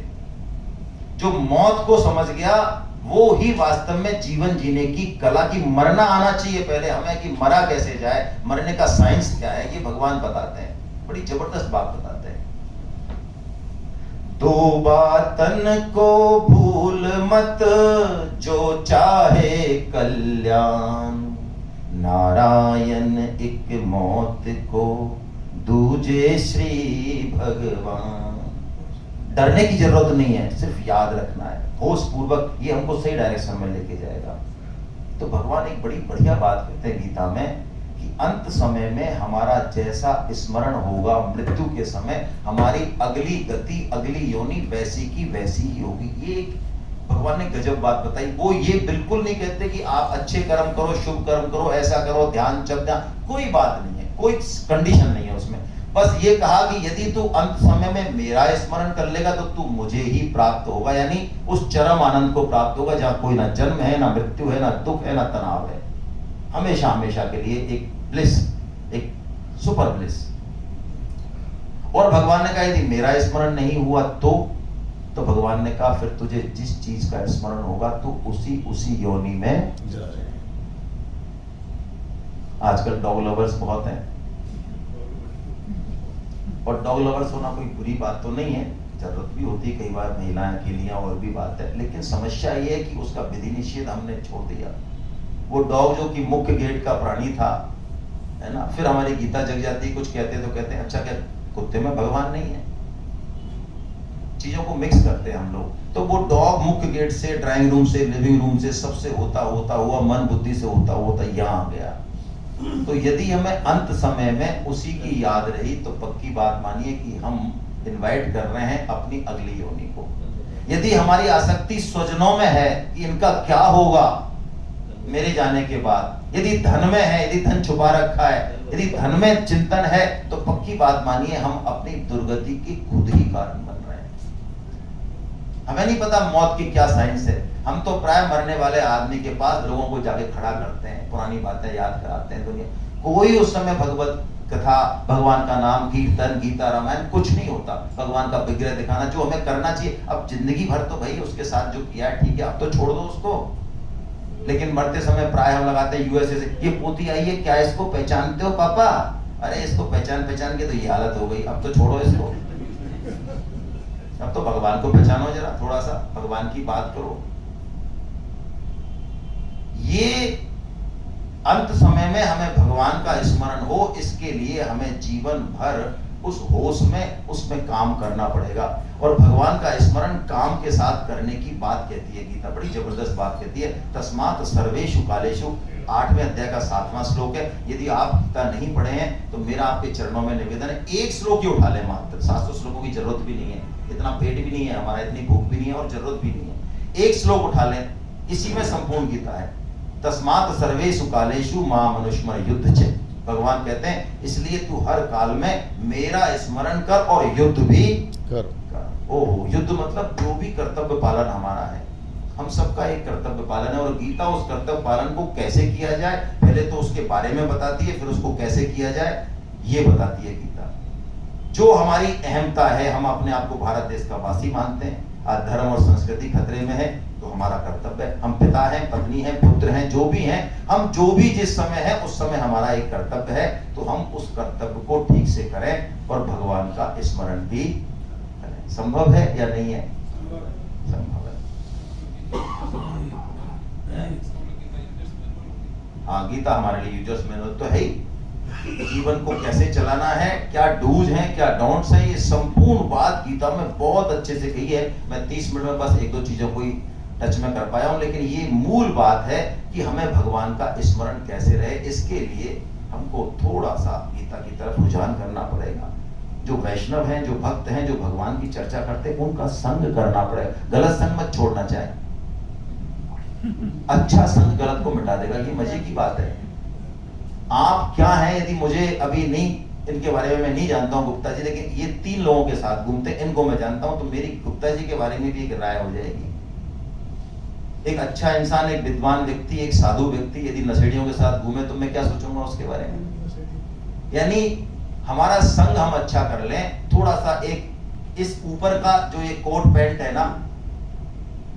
जो मौत को समझ गया, वो ही वास्तव में जीवन जीने की कला की। मरना आना चाहिए पहले हमें, कि मरा कैसे जाए, मरने का साइंस क्या है, ये भगवान बताते हैं। बड़ी जबरदस्त बात बताते हैं। दो बातन को भूल मत, जो चाहे कल्याण, नारायण एक मौत को, दूजे श्री भगवान। डरने की जरूरत नहीं है, सिर्फ याद रखना है होश पूर्वक। ये हमको सही डायरेक्शन में लेके जाएगा। तो भगवान एक बड़ी बढ़िया बात कहते हैं गीता में, कि अंत समय में हमारा जैसा स्मरण होगा मृत्यु के समय, हमारी अगली गति, अगली योनि वैसी की वैसी ही होगी। ये भगवान ने गजब बात बताई। वो ये बिल्कुल नहीं कहते कि आप अच्छे कर्म करो, शुभ कर्म करो, ऐसा करो, ध्यान जप ध्यान, कोई बात नहीं है, कोई कंडीशन नहीं है उसमें। बस ये कहा कि यदि तू अंत समय में मेरा स्मरण कर लेगा तो तू मुझे ही प्राप्त होगा, यानी उस चरम आनंद को प्राप्त होगा जहां कोई ना जन्म है, ना मृत्यु है, ना दुख है, ना तनाव है। हमेशा हमेशा के लिए एक ब्लिस, एक सुपर ब्लिस। और भगवान ने कहा यदि मेरा स्मरण नहीं हुआ तो भगवान ने कहा फिर तुझे जिस चीज का स्मरण होगा तो उसी योनि में जाए। आजकल डॉग लवर्स बहुत हैं, और डॉग लवर्स होना कोई बुरी बात तो नहीं है, जरूरत भी होती है कई बार, महिलाएं अकेलियां, और भी बात है। लेकिन समस्या ये है कि उसका विधि निषेध हमने छोड़ दिया। वो डॉग जो कि मुख्य गेट का प्राणी था, है ना, फिर हमारी गीता जग जाती है। कुछ कहते तो कहते हैं अच्छा क्या कुत्ते में भगवान नहीं है? चीजों को मिक्स करते हैं हम लोग। तो वो डॉग मुख्य गेट से, ड्राइंग रूम से, लिविंग रूम से, सबसे होता हुआ मन बुद्धि से होता यहाँ आ गया। तो यदि हमें अंत समय में उसी की याद रही तो पक्की बात मानिए कि हम इनवाइट कर रहे हैं अपनी अगली योनि को। यदि हमारी आसक्ति स्वजनों में है कि इनका क्या होगा मेरे जाने के बाद, यदि धन में है, यदि धन छुपा रखा है, यदि धन में चिंतन है, तो पक्की बात मानिए हम अपनी दुर्गति की खुद ही कारण बन रहे हैं। हमें नहीं पता मौत की क्या साइंस है, हम तो प्राय मरने वाले आदमी के पास लोगों को जाके खड़ा करते हैं, पुरानी बातें याद कराते हैं। दुनिया कोई उस समय भगवत कथा, भगवान का नाम, कीर्तन, गीता, रामायण कुछ नहीं होता। भगवान का विग्रह दिखाना जो हमें करना चाहिए। अब जिंदगी भर तो भाई उसके साथ जो किया है ठीक है, अब तो छोड़ दो उसको। लेकिन मरते समय प्राय हम लगाते हैं यूएसए से, ये पोती आई है, क्या इसको पहचानते हो पापा? अरे इसको पहचान के तो ये हालत हो गई, अब तो छोड़ो इसको। अब तो भगवान को पहचानो जरा, थोड़ा सा भगवान की बात करो। ये अंत समय में हमें भगवान का स्मरण हो, इसके लिए हमें जीवन भर उस होश में उसमें काम करना पड़ेगा। और भगवान का स्मरण काम के साथ करने की बात कहती है गीता, बड़ी जबरदस्त बात कहती है। तस्मात् सर्वेषु कालेषु, 8वें अध्याय का 7वां श्लोक है। यदि आप गीता नहीं पढ़े हैं तो मेरा आपके चरणों में निवेदन है, एक श्लोक ही उठा लें मात्र। 700 श्लोकों की जरूरत भी नहीं है, इतना पेट भी नहीं है हमारा, इतनी भूख भी नहीं है और जरूरत भी नहीं है। एक श्लोक उठा लें, इसी में संपूर्ण गीता है। तस्मात् सर्वेषु कालेषु मां मनुष्मर युद्ध च। भगवान कहते हैं इसलिए तू हर काल में मेरा स्मरण कर और युद्ध भी कर। ओहो, युद्ध मतलब जो भी कर्तव्य पालन हमारा है, हम सबका एक कर्तव्य पालन है। और गीता उस कर्तव्य पालन को कैसे किया जाए, पहले तो उसके बारे में बताती है, फिर उसको कैसे किया जाए ये बताती है गीता। जो हमारी अहमता है, हम अपने आप को भारत देश का वासी मानते हैं, आज धर्म और संस्कृति खतरे में है, तो हमारा कर्तव्य है, हम पिता हैं, पत्नी हैं, पुत्र हैं, जो भी हैं, हम जो भी जिस समय है उस समय हमारा एक कर्तव्य है, तो हम उस कर्तव्य को ठीक से करें और भगवान का स्मरण भी करें। संभव है या नहीं है? संभव है। हाँ, गीता हमारे लिए यूजर्स मैनुअल तो है ही। जीवन को कैसे चलाना है, क्या डूज हैं, क्या डोंट्स हैं, ये संपूर्ण बात गीता में बहुत अच्छे से कही है। मैं 30 मिनट में बस 1-2 चीजों को ही टच में कर पाया हूं, लेकिन ये मूल बात है कि हमें भगवान का स्मरण कैसे रहे, इसके लिए हमको थोड़ा सा गीता की तरफ रुझान करना पड़ेगा। जो वैष्णव हैं, जो भक्त हैं, जो भगवान की चर्चा करते हैं, उनका संग करना पड़ेगा। गलत संग मत छोड़ना चाहे, अच्छा संग गलत को मिटा देगा, ये मजे की बात है। आप क्या हैं, यदि मुझे अभी नहीं, इनके बारे में मैं नहीं जानता हूं गुप्ता जी, लेकिन ये 3 लोगों के साथ घूमते, इनको मैं जानता हूं, तो मेरी गुप्ता जी के बारे में भी एक राय हो जाएगी। एक अच्छा इंसान, एक विद्वान व्यक्ति, एक साधु व्यक्ति यदि नशेड़ियों के साथ घूमे तो मैं क्या सोचूंगा उसके बारे में। यानी हमारा संग हम अच्छा कर लें, थोड़ा सा एक इस ऊपर का जो ये कोट पैंट है ना,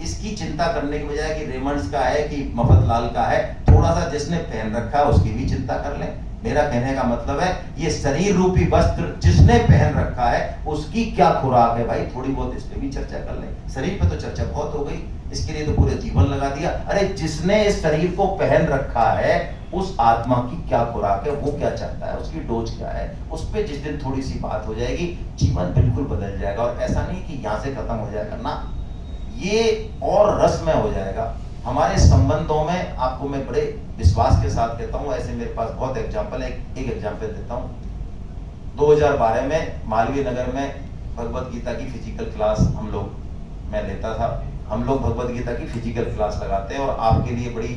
इसकी चिंता करने की बजाय कि रेमंड्स का है कि मफतलाल का है, थोड़ा सा जिसने पहन रखा है उसकी भी चिंता कर लें। मेरा कहने का मतलब है ये शरीर रूपी वस्त्र जिसने पहन रखा है उसकी क्या खुराक है भाई, थोड़ी बहुत इस पे भी चर्चा कर लें। शरीर पे तो चर्चा बहुत हो गई, इसके लिए तो पूरे जीवन लगा दिया। अरे जिसने इस शरीर को पहन रखा है उस आत्मा की क्या खुराक है, वो क्या चाहता है, उसकी डोज क्या है, उस पे जिस दिन थोड़ी सी बात हो जाएगी जीवन बिल्कुल बदल जाएगा। और ऐसा नहीं कि यहाँ से खत्म हो जाएगा ना, ये और रसमय हो जाएगा। हमारे संबंधों में आपको मैं बड़े विश्वास के साथ कहता हूँ, ऐसे मेरे पास बहुत एग्जाम्पल है, एक एग्जाम्पल देता हूँ। 2012 में मालवीय नगर में भगवत गीता की फिजिकल क्लास मैं लेता था। हम लोग भगवत गीता की फिजिकल क्लास लगाते हैं और आपके लिए बड़ी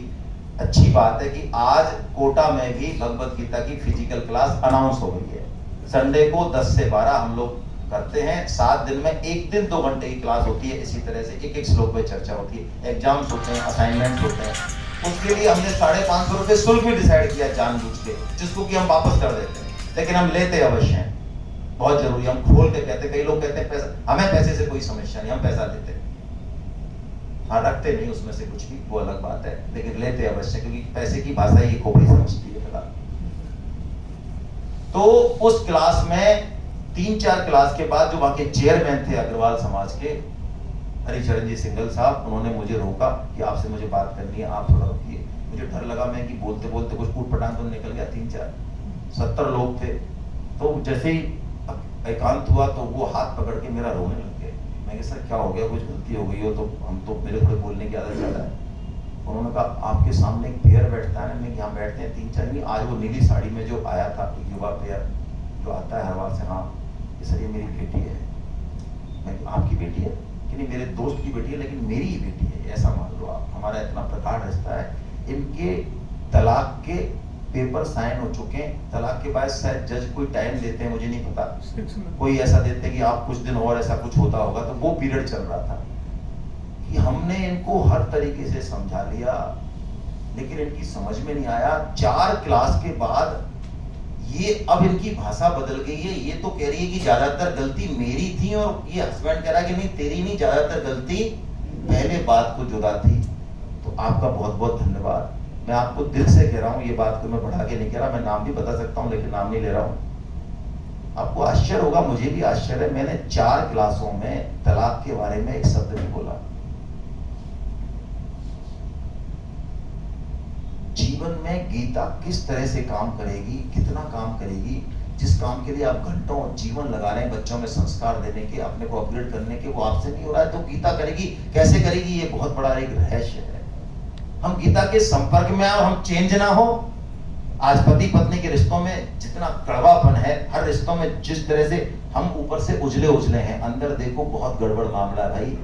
अच्छी बात है कि आज कोटा में भी भगवत गीता की फिजिकल क्लास अनाउंस हो गई है। संडे को 10 से 12 हम लोग करते हैं, 7 दिन में 1 दिन 2 घंटे की क्लास होती है। इसी तरह से एक श्लोक पे चर्चा होती है, एग्जाम्स होते हैं, असाइनमेंट होते हैं। उसके लिए हमने 550 रुपए शुल्क भी डिसाइड किया जानबूझ के, जिसको कि हम वापस कर देते हैं, लेकिन हम लेते अवश्य हैं, बहुत जरूरी। हम खोल के कहते, कई लोग कहते हैं पैसा, हमें पैसे से कोई समस्या नहीं, हम पैसा लेते हैं, हाँ रखते नहीं उसमें से कुछ भी, वो अलग बात है, लेकिन लेते अवश्य, क्योंकि पैसे की भाषा ये खोपड़ी समझती है। तो उस क्लास में 3-4 क्लास के बाद जो वहां के चेयरमैन थे अग्रवाल समाज के, हरिचरण जी सिंगल साहब, उन्होंने मुझे रोका कि आपसे मुझे बात करनी है, आप थोड़ा रुकिए। मुझे डर लगा, मैं कि बोलते बोलते कुछ ऊट पटांग तो निकल गया। 3-4-70 लोग थे, तो जैसे ही एकांत हुआ तो वो हाथ पकड़ के मेरा रोने लग गए। मैं सर क्या हो गया, कुछ गलती हो गई हो तो हम तो, मेरे थोड़े बोलने की आदत ज्यादा है। उन्होंने कहा आपके सामने एक पेयर बैठता है ना, मैं यहाँ बैठते हैं 3-4 नहीं, आज वो नीली साड़ी में जो आया था युवा पेयर जो आता है हर बार से, हाँ सर ये मेरी बेटी है। मैं आपकी बेटी है कि नहीं, मेरे दोस्त की बेटी है, लेकिन मेरी ही बेटी है, ऐसा मान लो आप। हमारा इतना प्रगाढ़ रिश्ता है। इनके तलाक के पेपर साइन हो चुके हैं, तलाक के बाद शायद जज कोई टाइम देते हैं, मुझे नहीं पता, कोई ऐसा देते हैं कि आप कुछ दिन और ऐसा कुछ होता होगा, तो वो पीरियड चल रहा था कि कि हमने इनको हर तरीके से समझा लिया, लेकिन इनकी समझ में नहीं आया। 4 क्लास के बाद ये अब इनकी भाषा बदल गई है। ये तो कह रही है कि ज्यादातर गलती मेरी थी, और ये हस्बैंड कह रहा है कि नहीं तेरी नहीं, ज्यादातर गलती पहले बात को जुड़ा थी। तो आपका बहुत बहुत धन्यवाद। मैं आपको दिल से कह रहा हूँ, ये बात को मैं बढ़ा के नहीं कह रहा, मैं नाम भी बता सकता हूँ लेकिन नाम नहीं ले रहा हूँ। आपको आश्चर्य होगा, मुझे भी आश्चर्य है, मैंने 4 क्लासों में तलाक के बारे में एक शब्द नहीं बोला। जीवन में गीता किस तरह से काम करेगी, कितना काम करेगी, जिस काम के लिए आप घंटों जीवन लगा रहे हैं बच्चों में संस्कार देने के, अपने को अपग्रेड करने के, वो आपसे नहीं हो रहा है, तो गीता करेगी। कैसे करेगी, ये बहुत बड़ा एक रहस्य है। हम गीता के संपर्क में आए और हम चेंज ना हो। आज पति पत्नी के रिश्तों में जितना कड़वापन है, हर रिश्तों में जिस तरह से हम ऊपर से उजले हैं, अंदर देखो बहुत गड़बड़ मामला है भाई।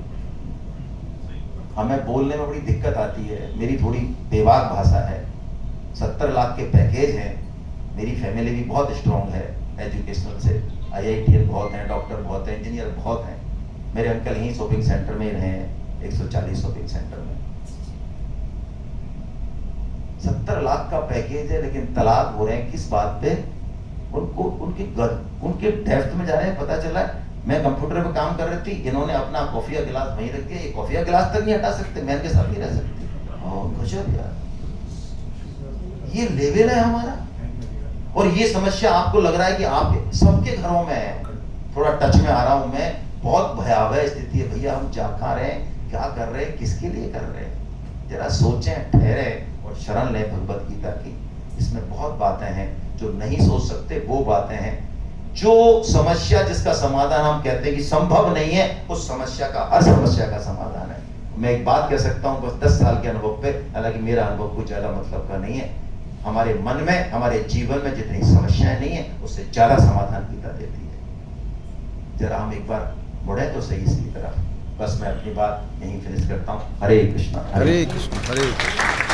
हमें बोलने में बड़ी दिक्कत आती है, मेरी थोड़ी बेबाक भाषा है। 70 लाख के पैकेज हैं, मेरी फैमिली भी बहुत स्ट्रॉन्ग है एजुकेशनल से, IITian बहुत हैं, डॉक्टर बहुत हैं, इंजीनियर बहुत हैं। मेरे अंकल यहीं शॉपिंग सेंटर में रहे हैं, 140 शॉपिंग सेंटर में। 70 लाख का पैकेज है, लेकिन तलाक हो रहे हैं किस बात पे? उनको उनके डेप्थ में जा रहे हैं। पता चला मैं कंप्यूटर पे काम कर रही थी, इन्होंने अपना कॉफी का गिलास वहीं रख दिया, ये कॉफी का गिलास तक नहीं हटा सकते, मैं इनके साथ नहीं रह सकती। और गजब यार, ये लेवल है हमारा। और ये समस्या आपको लग रहा है कि आप सबके घरों में है। थोड़ा टच में आ रहा हूं मैं, बहुत भयावह स्थिति है भैया। हम जा खा रहे हैं, क्या कर रहे हैं, किसके लिए कर रहे हैं? जरा सोचें, ठहरे और शरण लें भगवत गीता की। इसमें बहुत बातें हैं जो नहीं सोच सकते, वो बातें हैं जो समस्या जिसका समाधान हम कहते हैं कि संभव नहीं है, उस समस्या का, हर समस्या का समाधान है। मैं एक बात कह सकता हूं बस 10 साल के अनुभव पे, हालांकि मेरा अनुभव कुछ ज्यादा मतलब का नहीं है। हमारे मन में, हमारे जीवन में जितनी समस्याएं नहीं है, उससे ज्यादा समाधान गीता देती है। जरा हम एक बार मुड़े तो सही इसकी तरफ। बस मैं अपनी बात यहीं फिनिश करता हूं। हरे कृष्णा। हरे कृष्ण हरे कृष्ण।